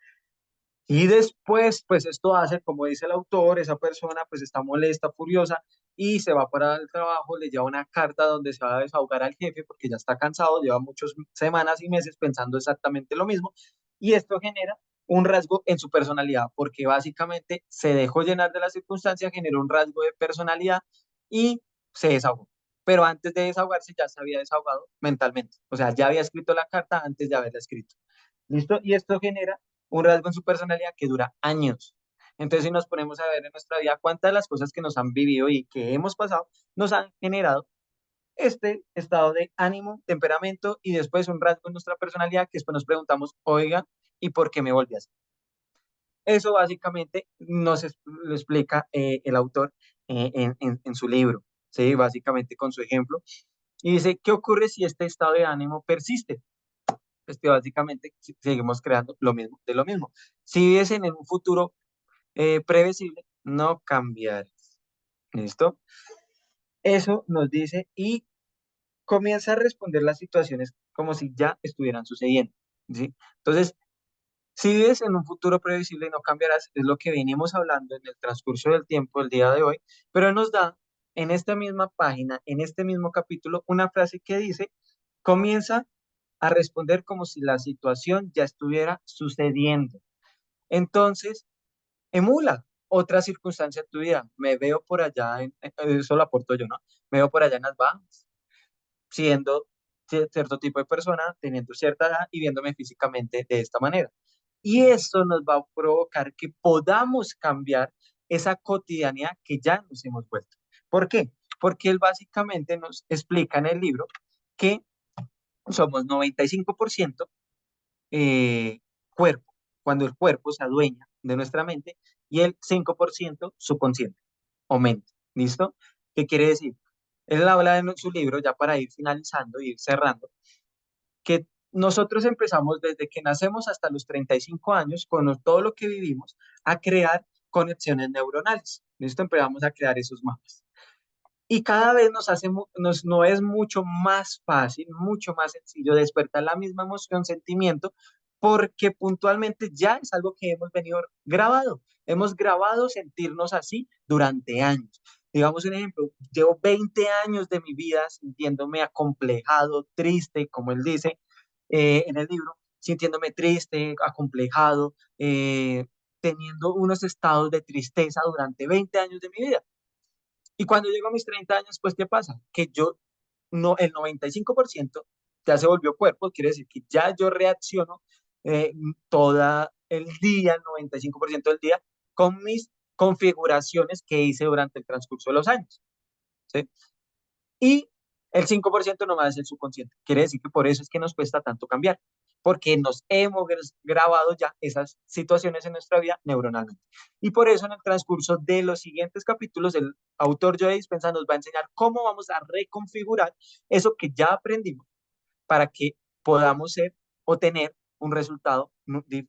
Y después, pues esto hace, como dice el autor, esa persona pues está molesta, furiosa y se va para el trabajo, le lleva una carta donde se va a desahogar al jefe porque ya está cansado, lleva muchas semanas y meses pensando exactamente lo mismo y esto genera un rasgo en su personalidad porque básicamente se dejó llenar de la circunstancia, generó un rasgo de personalidad y se desahogó. Pero antes de desahogarse ya se había desahogado mentalmente, o sea, ya había escrito la carta antes de haberla escrito. ¿Listo? Y esto genera un rasgo en su personalidad que dura años. Entonces, si nos ponemos a ver en nuestra vida cuántas de las cosas que nos han vivido y que hemos pasado nos han generado este estado de ánimo, temperamento y después un rasgo en nuestra personalidad que después nos preguntamos, oiga, ¿y por qué me volví así? Eso básicamente lo explica el autor en su libro, ¿sí? Básicamente con su ejemplo. Y dice, ¿qué ocurre si este estado de ánimo persiste? Pues que básicamente seguimos creando lo mismo de lo mismo. Si vives en un futuro previsible, no cambiarás. ¿Listo? Eso nos dice y comienza a responder las situaciones como si ya estuvieran sucediendo. ¿Sí? Entonces, si vives en un futuro previsible, no cambiarás, es lo que venimos hablando en el transcurso del tiempo, el día de hoy, pero nos da en esta misma página, en este mismo capítulo, una frase que dice, comienza a responder como si la situación ya estuviera sucediendo. Entonces, emula otra circunstancia en tu vida. Me veo por allá, eso lo aporto yo, ¿no? Me veo por allá en las Bahamas, siendo cierto tipo de persona, teniendo cierta edad y viéndome físicamente de esta manera. Y eso nos va a provocar que podamos cambiar esa cotidianidad que ya nos hemos vuelto. ¿Por qué? Porque él básicamente nos explica en el libro que somos 95% cuerpo, cuando el cuerpo se adueña de nuestra mente y el 5% subconsciente o mente. ¿Listo? ¿Qué quiere decir? Él habla en su libro, ya para ir finalizando, ir cerrando, que nosotros empezamos desde que nacemos hasta los 35 años, con todo lo que vivimos, a crear conexiones neuronales. ¿Listo? Empezamos a crear esos mapas. Y cada vez no es mucho más fácil, mucho más sencillo despertar la misma emoción, sentimiento, porque puntualmente ya es algo que hemos venido grabado. Hemos grabado sentirnos así durante años. Digamos un ejemplo, llevo 20 años de mi vida sintiéndome acomplejado, triste, como él dice en el libro, sintiéndome triste, acomplejado, teniendo unos estados de tristeza durante 20 años de mi vida. Y cuando llego a mis 30 años, pues, ¿qué pasa? Que yo, no, el 95% ya se volvió cuerpo, quiere decir que ya yo reacciono toda el día, el 95% del día, con mis configuraciones que hice durante el transcurso de los años, ¿sí? Y el 5% nomás es el subconsciente. Quiere decir que por eso es que nos cuesta tanto cambiar, porque nos hemos grabado ya esas situaciones en nuestra vida neuronalmente. Y por eso en el transcurso de los siguientes capítulos, el autor Joe Dispenza nos va a enseñar cómo vamos a reconfigurar eso que ya aprendimos para que podamos ser o tener un resultado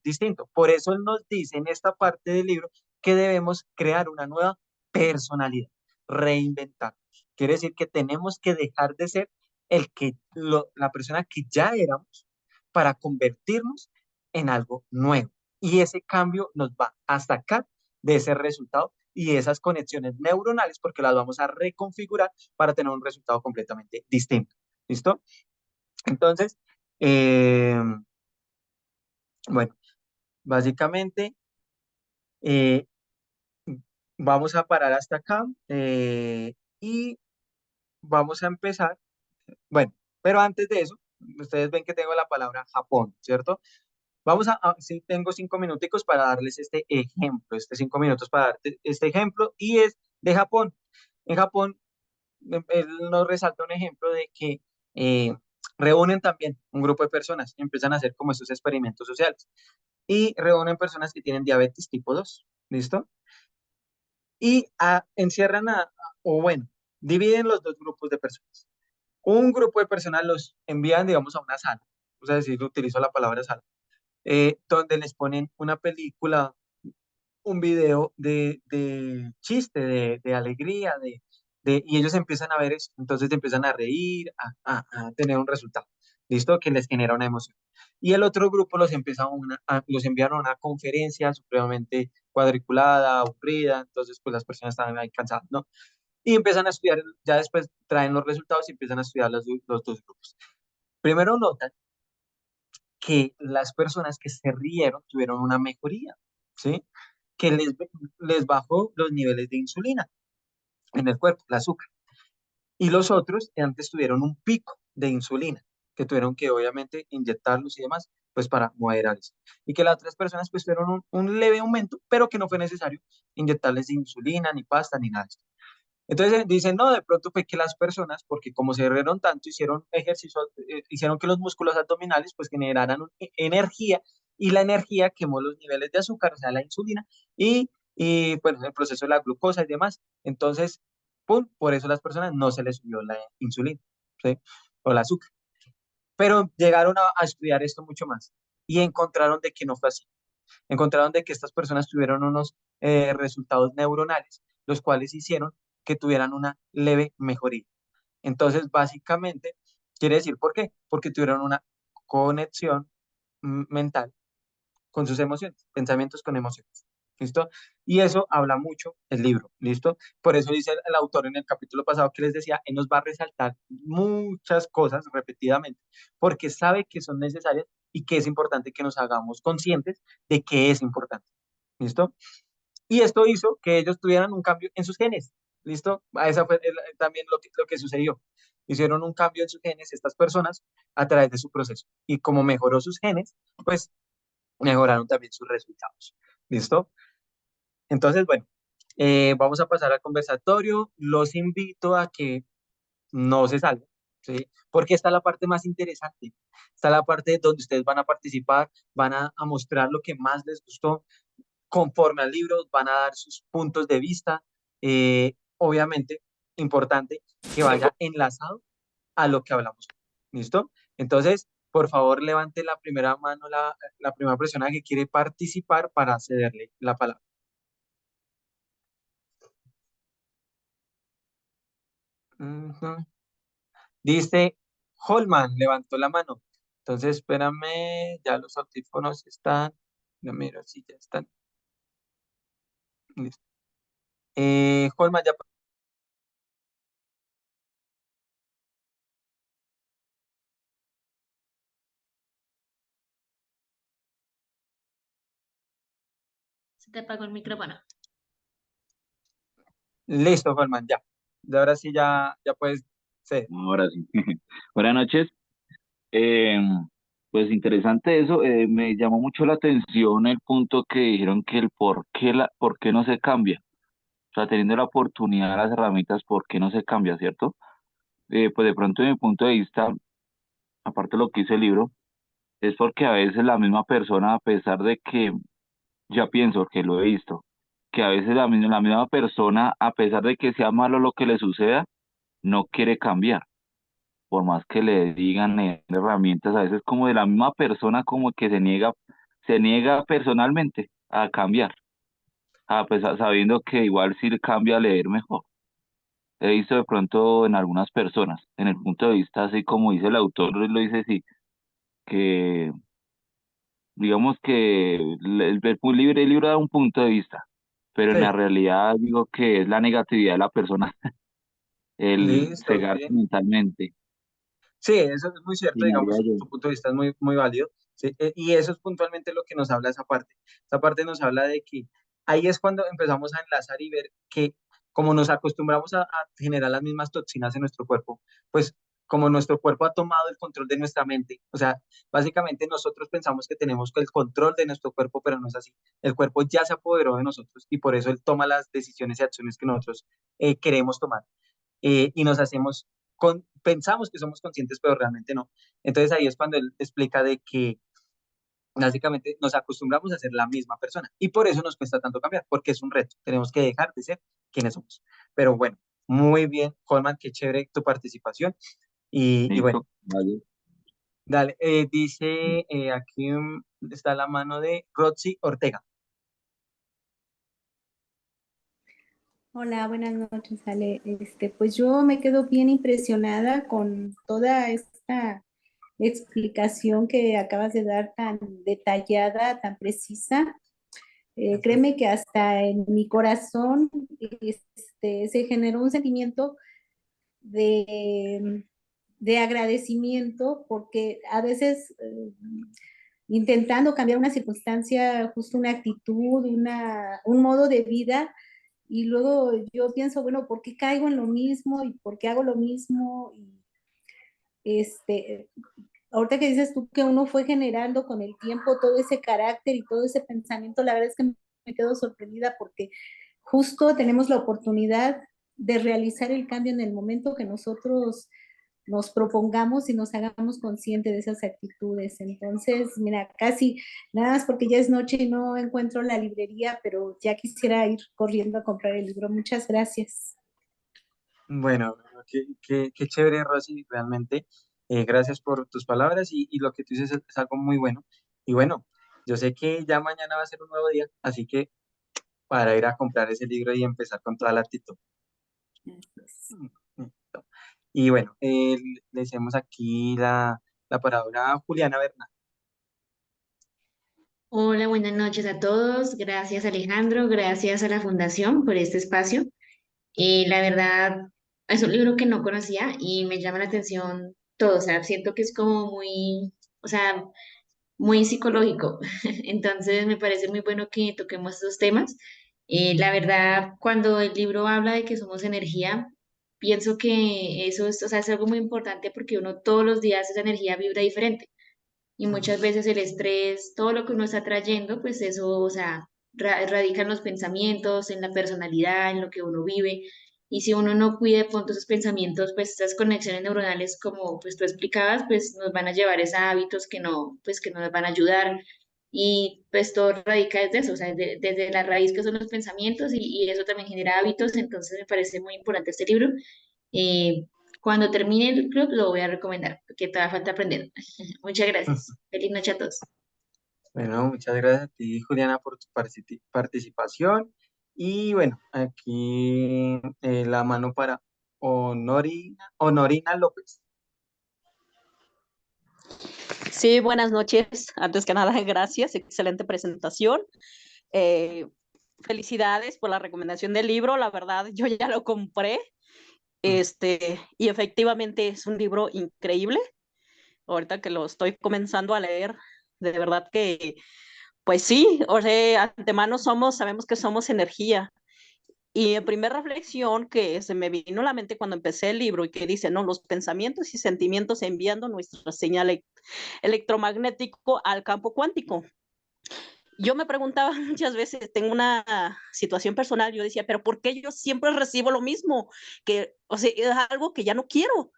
distinto. Por eso él nos dice en esta parte del libro que debemos crear una nueva personalidad, reinventarnos. Quiere decir que tenemos que dejar de ser la persona que ya éramos para convertirnos en algo nuevo. Y ese cambio nos va a sacar de ese resultado y de esas conexiones neuronales porque las vamos a reconfigurar para tener un resultado completamente distinto. ¿Listo? Entonces, eh, bueno, básicamente eh, vamos a parar hasta acá y vamos a empezar. Bueno, pero antes de eso, ustedes ven que tengo la palabra Japón, ¿cierto? Sí, tengo 5 minuticos para darles este ejemplo, 5 minutos para darte este ejemplo y es de Japón. En Japón, él nos resalta un ejemplo de que eh, reúnen también un grupo de personas, empiezan a hacer como estos experimentos sociales y reúnen personas que tienen diabetes tipo 2, ¿listo? Y encierran o bueno, dividen los dos grupos de personas. Un grupo de personas los envían, digamos, a una sala, o sea, decir, utilizo la palabra sala, donde les ponen una película, un video de chiste, de alegría, y ellos empiezan a ver eso, entonces empiezan a reír, a tener un resultado. ¿listo? Que les genera una emoción. Y el otro grupo los enviaron a una conferencia supremamente cuadriculada, aburrida, entonces pues las personas estaban ahí cansadas, ¿no? Y empiezan a estudiar, ya después traen los resultados y empiezan a estudiar los dos grupos. Primero notan que las personas que se rieron tuvieron una mejoría, ¿sí? Que les bajó los niveles de insulina en el cuerpo, el azúcar. Y los otros antes tuvieron un pico de insulina, que tuvieron que obviamente inyectarlos y demás, pues para moderar eso. Y que las otras personas pues tuvieron un leve aumento, pero que no fue necesario inyectarles insulina, ni pasta, ni nada de esto. Entonces dicen, no, de pronto fue que las personas, porque como se rieron tanto, hicieron ejercicio, hicieron que los músculos abdominales pues generaran energía y la energía quemó los niveles de azúcar, o sea, la insulina y pues el proceso de la glucosa y demás. Entonces, pum, por eso a las personas no se les subió la insulina, ¿sí? O el azúcar. Pero llegaron a estudiar esto mucho más y encontraron de que no fue así. Encontraron de que estas personas tuvieron unos resultados neuronales, los cuales hicieron que tuvieran una leve mejoría. Entonces, básicamente, quiere decir, ¿por qué? Porque tuvieron una conexión mental con sus emociones, pensamientos con emociones. ¿Listo? Y eso habla mucho el libro, ¿listo? Por eso dice el autor en el capítulo pasado que les decía, él nos va a resaltar muchas cosas repetidamente, porque sabe que son necesarias y que es importante que nos hagamos conscientes de que es importante, ¿listo? Y esto hizo que ellos tuvieran un cambio en sus genes, ¿listo? Esa fue también lo que sucedió. Hicieron un cambio en sus genes estas personas a través de su proceso. Y como mejoró sus genes, pues mejoraron también sus resultados. ¿Listo? Entonces, bueno, vamos a pasar al conversatorio. Los invito a que no se salgan, ¿sí? Porque está la parte más interesante. Está la parte donde ustedes van a participar, van a mostrar lo que más les gustó conforme al libro, van a dar sus puntos de vista. Obviamente, importante que vaya enlazado a lo que hablamos. ¿Listo? Entonces, por favor, levante la primera mano, la primera persona que quiere participar para cederle la palabra. Ujú. Dice Holman, levantó la mano. Entonces, espérame, ya los audífonos están. No, miro si ya están. Listo. Holman, ya. Se te apagó el micrófono. Listo, Holman, ya. De ahora sí ya puedes ceder. Ahora sí. Buenas noches. Eh, pues interesante eso. Me llamó mucho la atención el punto que dijeron que el por qué no se cambia. O sea, teniendo la oportunidad, las herramientas, ¿por qué no se cambia, cierto? Pues de pronto, de mi punto de vista, aparte de lo que dice el libro, es porque a veces la misma persona, a pesar de que, ya pienso que lo he visto, que a veces la misma persona, a pesar de que sea malo lo que le suceda, no quiere cambiar. Por más que le digan herramientas, a veces como de la misma persona como que se niega personalmente a cambiar, a pesar sabiendo que igual si cambia a leer mejor. He visto de pronto en algunas personas, en el punto de vista así como dice el autor, lo dice sí, que digamos que el libro da un punto de vista, pero en la Sí, realidad digo que es la negatividad de la persona, el listo, cegarse sí. mentalmente, Sí, eso es muy cierto, diría digamos, yo. tu punto de vista es muy válido, ¿sí? Y eso es puntualmente lo que nos habla esa parte. Esa parte nos habla de que ahí es cuando empezamos a enlazar y ver que como nos acostumbramos a generar las mismas toxinas en nuestro cuerpo, pues como nuestro cuerpo ha tomado el control de nuestra mente, o sea, básicamente nosotros pensamos que tenemos el control de nuestro cuerpo, pero no es así. El cuerpo ya se apoderó de nosotros y por eso él toma las decisiones y acciones que nosotros queremos tomar y nos hacemos, pensamos que somos conscientes, pero realmente no. Entonces ahí es cuando él explica de que básicamente nos acostumbramos a ser la misma persona y por eso nos cuesta tanto cambiar, porque es un reto, tenemos que dejar de ser quienes somos. Pero bueno, muy bien, Colman, qué chévere tu participación y bueno, Listo, vale. dale, dice aquí está la mano de Roxy Ortega. Hola, buenas noches, Ale. Pues yo me quedo bien impresionada con toda esta explicación que acabas de dar tan detallada, tan precisa. Gracias. Créeme que hasta en mi corazón se generó un sentimiento de, de agradecimiento porque a veces intentando cambiar una circunstancia, justo una actitud, un modo de vida, y luego yo pienso, bueno, ¿por qué caigo en lo mismo y por qué hago lo mismo? Y este, ahorita que dices tú que uno fue generando con el tiempo todo ese carácter y todo ese pensamiento, la verdad es que me quedo sorprendida porque justo tenemos la oportunidad de realizar el cambio en el momento que nosotros nos propongamos y nos hagamos conscientes de esas actitudes. Entonces, mira, casi nada más porque ya es noche y no encuentro la librería, pero ya quisiera ir corriendo a comprar el libro. Muchas gracias. Bueno, qué chévere, Rosy, realmente. Gracias por tus palabras y lo que tú dices es algo muy bueno. Y bueno, yo sé que ya mañana va a ser un nuevo día, así que para ir a comprar ese libro y empezar con toda la actitud. Listo. Y bueno, le hacemos aquí la palabra a Juliana Bernal. Hola, buenas noches a todos. Gracias Alejandro, gracias a la Fundación por este espacio. La verdad, es un libro que no conocía y me llama la atención todo. O sea, siento que es como muy, o sea, muy psicológico. Entonces me parece muy bueno que toquemos estos temas. La verdad, cuando el libro habla de que somos energía, pienso que eso es, o sea, es algo muy importante porque uno todos los días esa energía vibra diferente y muchas veces el estrés, todo lo que uno está trayendo, pues eso, o sea, radica en los pensamientos, en la personalidad, en lo que uno vive. Y si uno no cuida de pronto esos pensamientos, pues estas conexiones neuronales, como pues tú explicabas, pues nos van a llevar a hábitos que no, pues que no nos van a ayudar. Y pues todo radica desde eso, o sea, desde la raíz que son los pensamientos y eso también genera hábitos. Entonces me parece muy importante este libro. Eh, Cuando termine el club lo voy a recomendar, porque todavía falta aprender. Muchas gracias. Feliz noche a todos. Bueno, muchas gracias a ti, Juliana, por tu participación. Y bueno, aquí la mano para Honorina López. Sí, buenas noches. Antes que nada, gracias. Excelente presentación. Eh, Felicidades por la recomendación del libro. La verdad, yo ya lo compré. Y efectivamente es un libro increíble. Ahorita que lo estoy comenzando a leer, de verdad que, pues sí, o sea, antemano sabemos que somos energía. Y en primera reflexión que se me vino a la mente cuando empecé el libro y que dice, no, los pensamientos y sentimientos enviando nuestra señal electromagnético al campo cuántico. Yo me preguntaba muchas veces, tengo una situación personal, yo decía, pero ¿por qué yo siempre recibo lo mismo? Que, o sea, es algo que ya no quiero,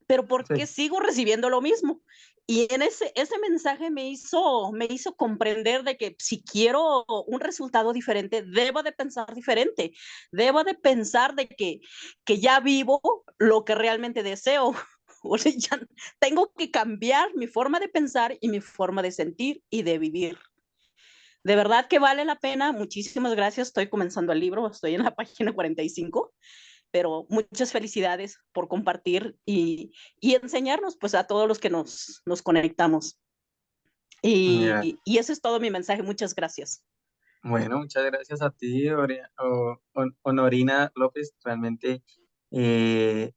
pero ¿por Sí. qué sigo recibiendo lo mismo? Y en ese mensaje me hizo comprender de que si quiero un resultado diferente, debo de pensar diferente, debo de pensar de que ya vivo lo que realmente deseo. O sea, ya tengo que cambiar mi forma de pensar y mi forma de sentir y de vivir. De verdad que vale la pena. Muchísimas gracias. Estoy comenzando el libro, estoy en la página 45, pero muchas felicidades por compartir y enseñarnos pues a todos los que nos conectamos. Ya. Y ese es todo mi mensaje. Muchas gracias. Bueno, muchas gracias a ti, Honorina López. Realmente eh,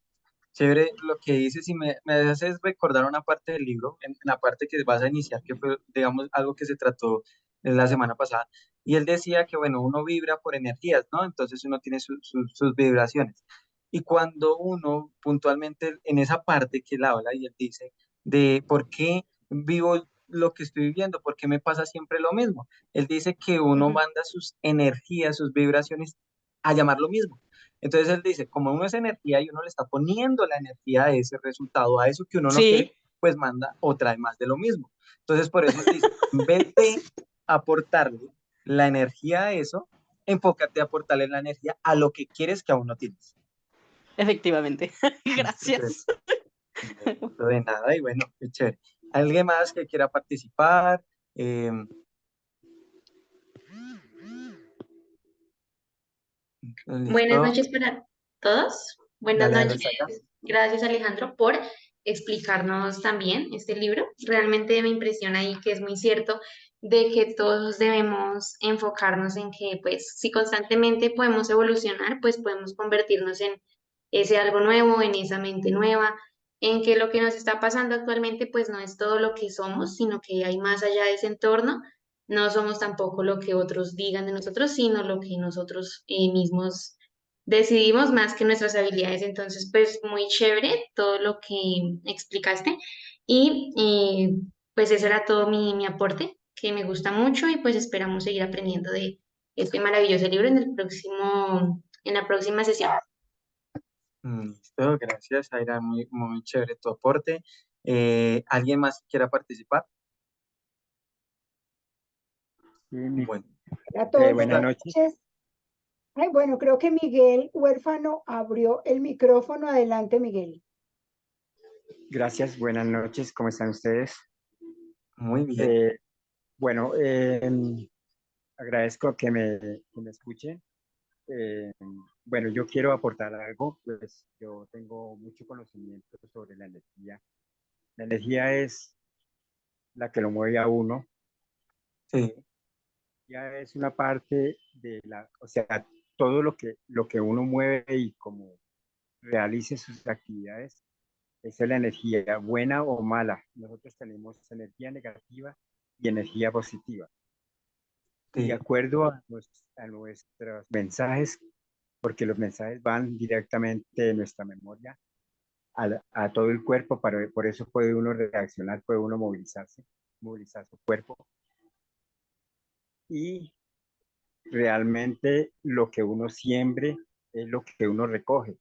chévere lo que dices y me haces recordar una parte del libro, en la parte que vas a iniciar, que fue, digamos, algo que se trató la semana pasada. Y él decía que, bueno, uno vibra por energías, ¿no? Entonces uno tiene sus vibraciones. Y cuando uno puntualmente en esa parte que él habla y él dice de por qué vivo lo que estoy viviendo, por qué me pasa siempre lo mismo. Él dice que Uh uno -huh. manda sus energías, sus vibraciones a llamar lo mismo. Entonces él dice, como uno es energía y uno le está poniendo la energía de ese resultado a eso que uno no quiere, Sí, pues manda o trae más de lo mismo. Entonces por eso él dice, en vez de aportarle la energía a eso, enfócate a aportarle la energía a lo que quieres que aún no tienes. efectivamente. Entonces, Gracias. de nada y bueno, qué chévere. ¿Alguien más que quiera participar? Eh, Buenas ¿Listo? noches para todos. Buenas Dale, dale noches. hasta acá. Gracias Alejandro por explicarnos también este libro. Realmente me impresiona y que es muy cierto de que todos debemos enfocarnos en que, pues, si constantemente podemos evolucionar, pues podemos convertirnos en ese algo nuevo, en esa mente nueva, en que lo que nos está pasando actualmente, pues no es todo lo que somos, sino que hay más allá de ese entorno. No somos tampoco lo que otros digan de nosotros, sino lo que nosotros mismos decidimos más que nuestras habilidades. Entonces, pues muy chévere todo lo que explicaste y pues ese era todo mi aporte, que me gusta mucho y pues esperamos seguir aprendiendo de este maravilloso libro en la próxima sesión. Listo, gracias, Aira, muy, muy chévere tu aporte. ¿Alguien más quiera participar? Sí, Bueno, A todos, buenas buenas noches. noches. Ay, bueno, creo que Miguel Huérfano abrió el micrófono. Adelante, Miguel. Gracias, buenas noches. ¿Cómo están ustedes? muy bien. Bueno, agradezco que me escuchen. Eh, bueno, yo quiero aportar algo, pues yo tengo mucho conocimiento sobre la energía. La energía es la que lo mueve a uno. Sí, Ya es una parte de o sea, todo lo que uno mueve y como realice sus actividades, esa es la energía, buena o mala. Nosotros tenemos energía negativa y energía positiva. Y de sí. acuerdo a nuestros mensajes, porque los mensajes van directamente de nuestra memoria a todo el cuerpo, por eso puede uno reaccionar, puede uno movilizar su cuerpo. Y realmente lo que uno siembre es lo que uno recoge.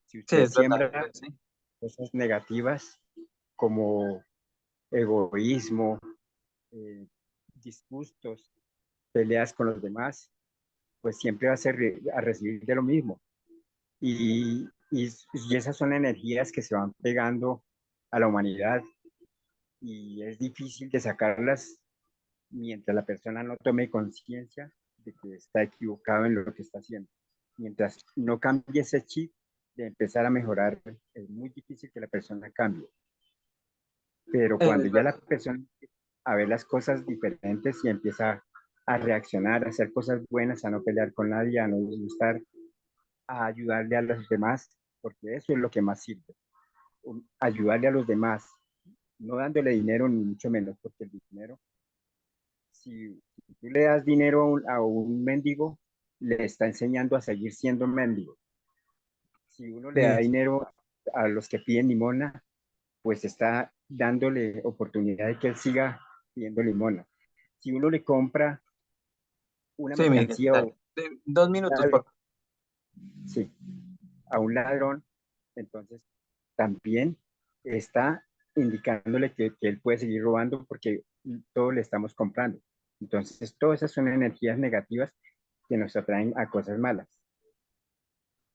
Si Sí, usted es verdad. siembra Sí. cosas negativas como egoísmo, eh, disgustos, peleas con los demás, pues siempre va a a recibir de lo mismo. Y esas son energías que se van pegando a la humanidad y es difícil de sacarlas mientras la persona no tome conciencia de que está equivocado en lo que está haciendo. Mientras no cambie ese chip de empezar a mejorar, es muy difícil que la persona cambie. Pero cuando Es ya la verdad. persona empieza a ver las cosas diferentes y empieza a reaccionar, a hacer cosas buenas, a no pelear con nadie, a no disgustar, a ayudarle a los demás, porque eso es lo que más sirve, ayudarle a los demás, no dándole dinero ni mucho menos, porque el dinero, si tú le das dinero a un mendigo, le está enseñando a seguir siendo mendigo. Si uno le da Sí, dinero a los que piden limosna, pues está dándole oportunidad de que él siga pidiendo limosna. Si uno le compra una sí, Miguel, mercancía dale. 2 minutos, por favor. sí, a un ladrón, entonces también está indicándole que él puede seguir robando porque todo le estamos comprando. Entonces, todas esas son energías negativas que nos atraen a cosas malas.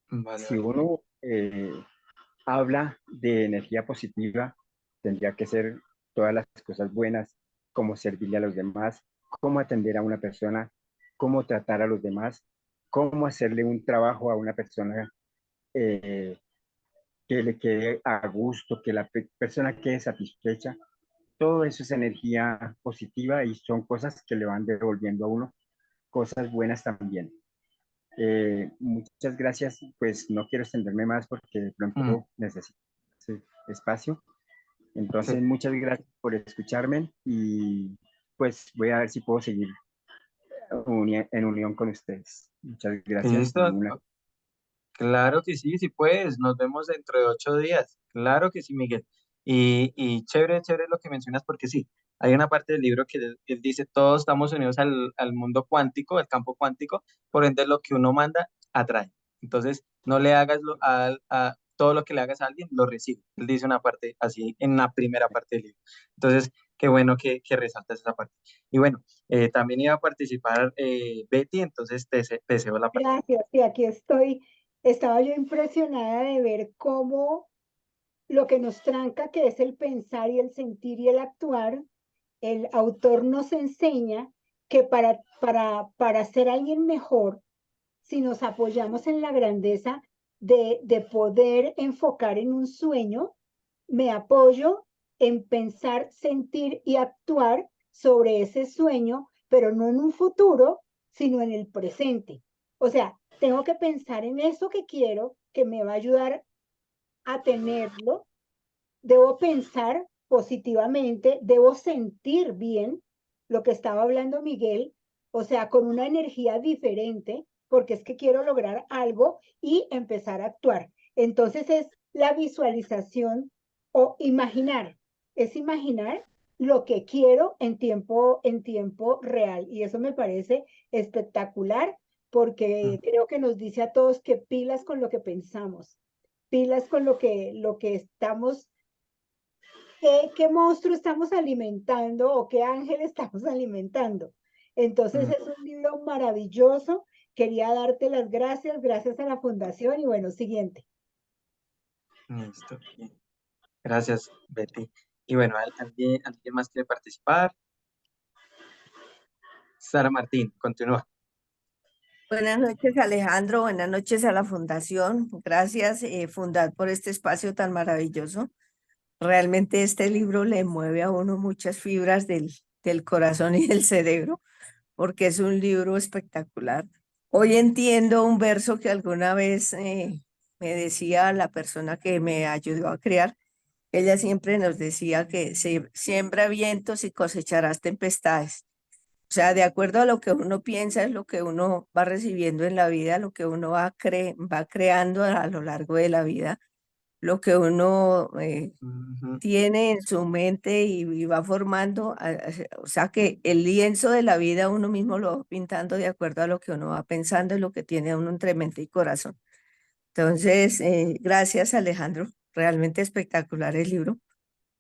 Vale, Si vale. uno habla de energía positiva, tendría que ser todas las cosas buenas, cómo servirle a los demás, cómo atender a una persona, cómo tratar a los demás, cómo hacerle un trabajo a una persona eh, que le quede a gusto, que la persona quede satisfecha. Todo eso es energía positiva y son cosas que le van devolviendo a uno cosas buenas también. Muchas gracias, pues no quiero extenderme más porque de Mm, pronto necesito ese espacio. sí. Entonces, muchas gracias por escucharme y pues voy a ver si puedo seguir en unión con ustedes. Muchas gracias y ¿Listo? una Claro que sí, sí puedes. Nos vemos dentro de 8 días. Claro que sí, Miguel. Y chévere, chévere lo que mencionas, porque sí, hay una parte del libro que él dice, todos estamos unidos al mundo cuántico, al campo cuántico, por ende lo que uno manda, atrae. Entonces, no le hagas todo lo que le hagas a alguien, lo recibe. Él dice una parte así en la primera parte del libro. Entonces, qué bueno que resaltas esa parte. Y bueno, también iba a participar Betty, entonces te cedo la palabra. Gracias, y aquí estoy. Estaba yo impresionada de ver cómo lo que nos tranca, que es el pensar y el sentir y el actuar, el autor nos enseña que para ser alguien mejor, si nos apoyamos en la grandeza de poder enfocar en un sueño, me apoyo en pensar, sentir y actuar sobre ese sueño, pero no en un futuro, sino en el presente. O sea, tengo que pensar en eso que quiero, que me va a ayudar a tenerlo. Debo pensar positivamente, debo sentir bien lo que estaba hablando Miguel, o sea, con una energía diferente, porque es que quiero lograr algo y empezar a actuar. Entonces es la visualización o imaginar, es imaginar lo que quiero en tiempo real. Y eso me parece espectacular porque creo que nos dice a todos que pilas con lo que pensamos, pilas con lo que estamos, qué monstruo estamos alimentando o qué ángel estamos alimentando. Entonces Mm, es un libro maravilloso. Quería darte las gracias, gracias a la fundación y bueno, siguiente. listo. Bien. Gracias, Betty. Y bueno, ¿alguien más quiere participar? Sara Martín, continúa. Buenas noches, Alejandro. Buenas noches a la Fundación. Gracias, Fundar, por este espacio tan maravilloso. Realmente este libro le mueve a uno muchas fibras del corazón y del cerebro, porque es un libro espectacular. Hoy entiendo un verso que alguna vez me decía la persona que me ayudó a crear. Ella siempre nos decía que se siembra vientos y cosecharás tempestades. O sea, de acuerdo a lo que uno piensa, es lo que uno va recibiendo en la vida, lo que uno va creando a lo largo de la vida, lo que uno Ujú. tiene en su mente y va formando, o sea, que el lienzo de la vida uno mismo lo va pintando de acuerdo a lo que uno va pensando y lo que tiene uno entre mente y corazón. Entonces, gracias, Alejandro. Realmente espectacular el libro,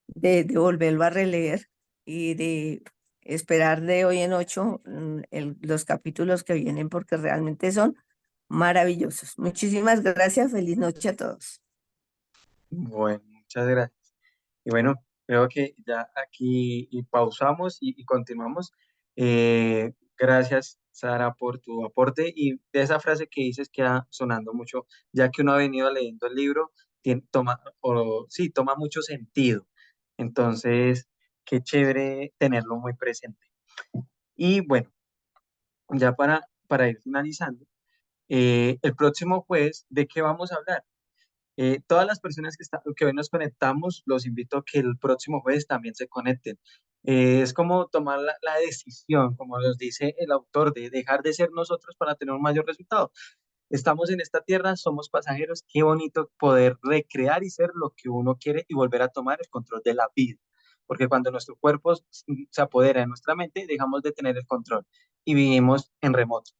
de volverlo a releer y de esperar de hoy en ocho los capítulos que vienen porque realmente son maravillosos. Muchísimas gracias. Feliz noche a todos. Bueno, muchas gracias. Y bueno, creo que ya aquí y pausamos y continuamos. Gracias, Sara, por tu aporte y de esa frase que dices queda sonando mucho, ya que uno ha venido leyendo el libro, sí, toma mucho sentido. Entonces, qué chévere tenerlo muy presente. Y bueno, ya para ir finalizando, el próximo jueves, ¿de qué vamos a hablar? Todas las personas que hoy nos conectamos, los invito a que el próximo jueves también se conecten. Es como tomar la decisión, como nos dice el autor, de dejar de ser nosotros para tener un mayor resultado. Estamos en esta tierra, somos pasajeros, qué bonito poder recrear y ser lo que uno quiere y volver a tomar el control de la vida. Porque cuando nuestro cuerpo se apodera de nuestra mente, dejamos de tener el control y vivimos en remoto.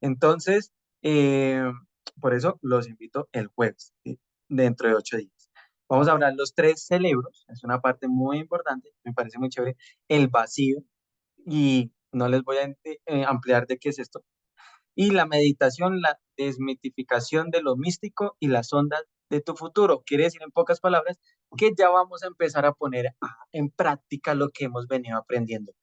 Entonces, eh, por eso los invito el jueves, ¿sí? Dentro de 8 días. Vamos a hablar los tres cerebros, es una parte muy importante, me parece muy chévere, el vacío, y no les voy a ampliar de qué es esto, y la meditación, la desmitificación de lo místico y las ondas de tu futuro. Quiere decir en pocas palabras que ya vamos a empezar a poner en práctica lo que hemos venido aprendiendo.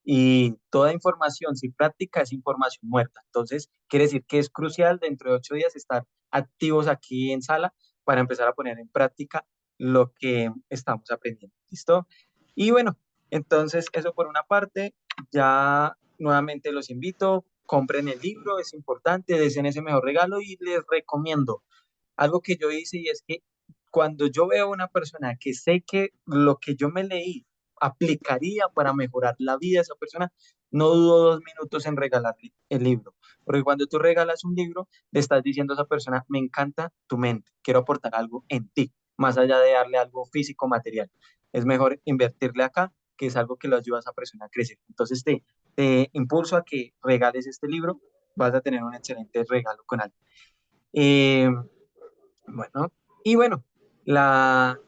Y toda información sin práctica es información muerta. Entonces, quiere decir que es crucial dentro de 8 días estar activos aquí en sala para empezar a poner en práctica lo que estamos aprendiendo. ¿Listo? Y bueno, entonces eso por una parte, ya nuevamente los invito, compren el libro, es importante, deseen ese mejor regalo y les recomiendo algo que yo hice y es que cuando yo veo a una persona que sé que lo que yo me leí aplicaría para mejorar la vida de esa persona, no dudo 2 minutos en regalarle el libro. Porque cuando tú regalas un libro, le estás diciendo a esa persona, me encanta tu mente, quiero aportar algo en ti, más allá de darle algo físico, material. Es mejor invertirle acá, que es algo que lo ayuda a esa persona a crecer. Entonces te impulso a que regales este libro, vas a tener un excelente regalo con alguien. Eh, bueno, y bueno, las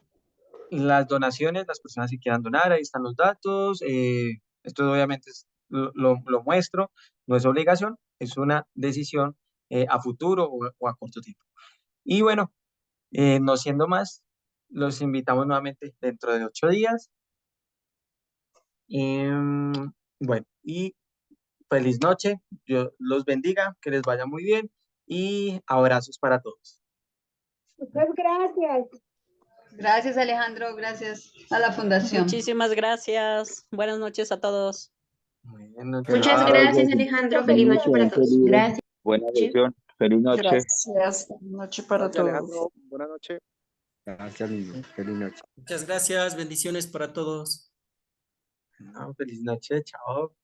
donaciones, las personas que quieran donar, ahí están los datos. Esto obviamente lo muestro, no es obligación, es una decisión a futuro o a corto tiempo. Y bueno, no siendo más, los invitamos nuevamente dentro de 8 días. Em, bueno, y feliz noche, Dios los bendiga, que les vaya muy bien y abrazos para todos. Muchas gracias. Gracias, Alejandro. Gracias a la Fundación. Muchísimas gracias. Buenas noches a todos. Bueno, Muchas chao. gracias, Alejandro. Feliz noche para todos. Gracias. Buena lección. Feliz noche. Gracias. Buenas noches para Gracias, todos. Alejandro. Buenas noches. Gracias, niño. Feliz noche. Muchas gracias, bendiciones para todos. No, feliz noche, chao.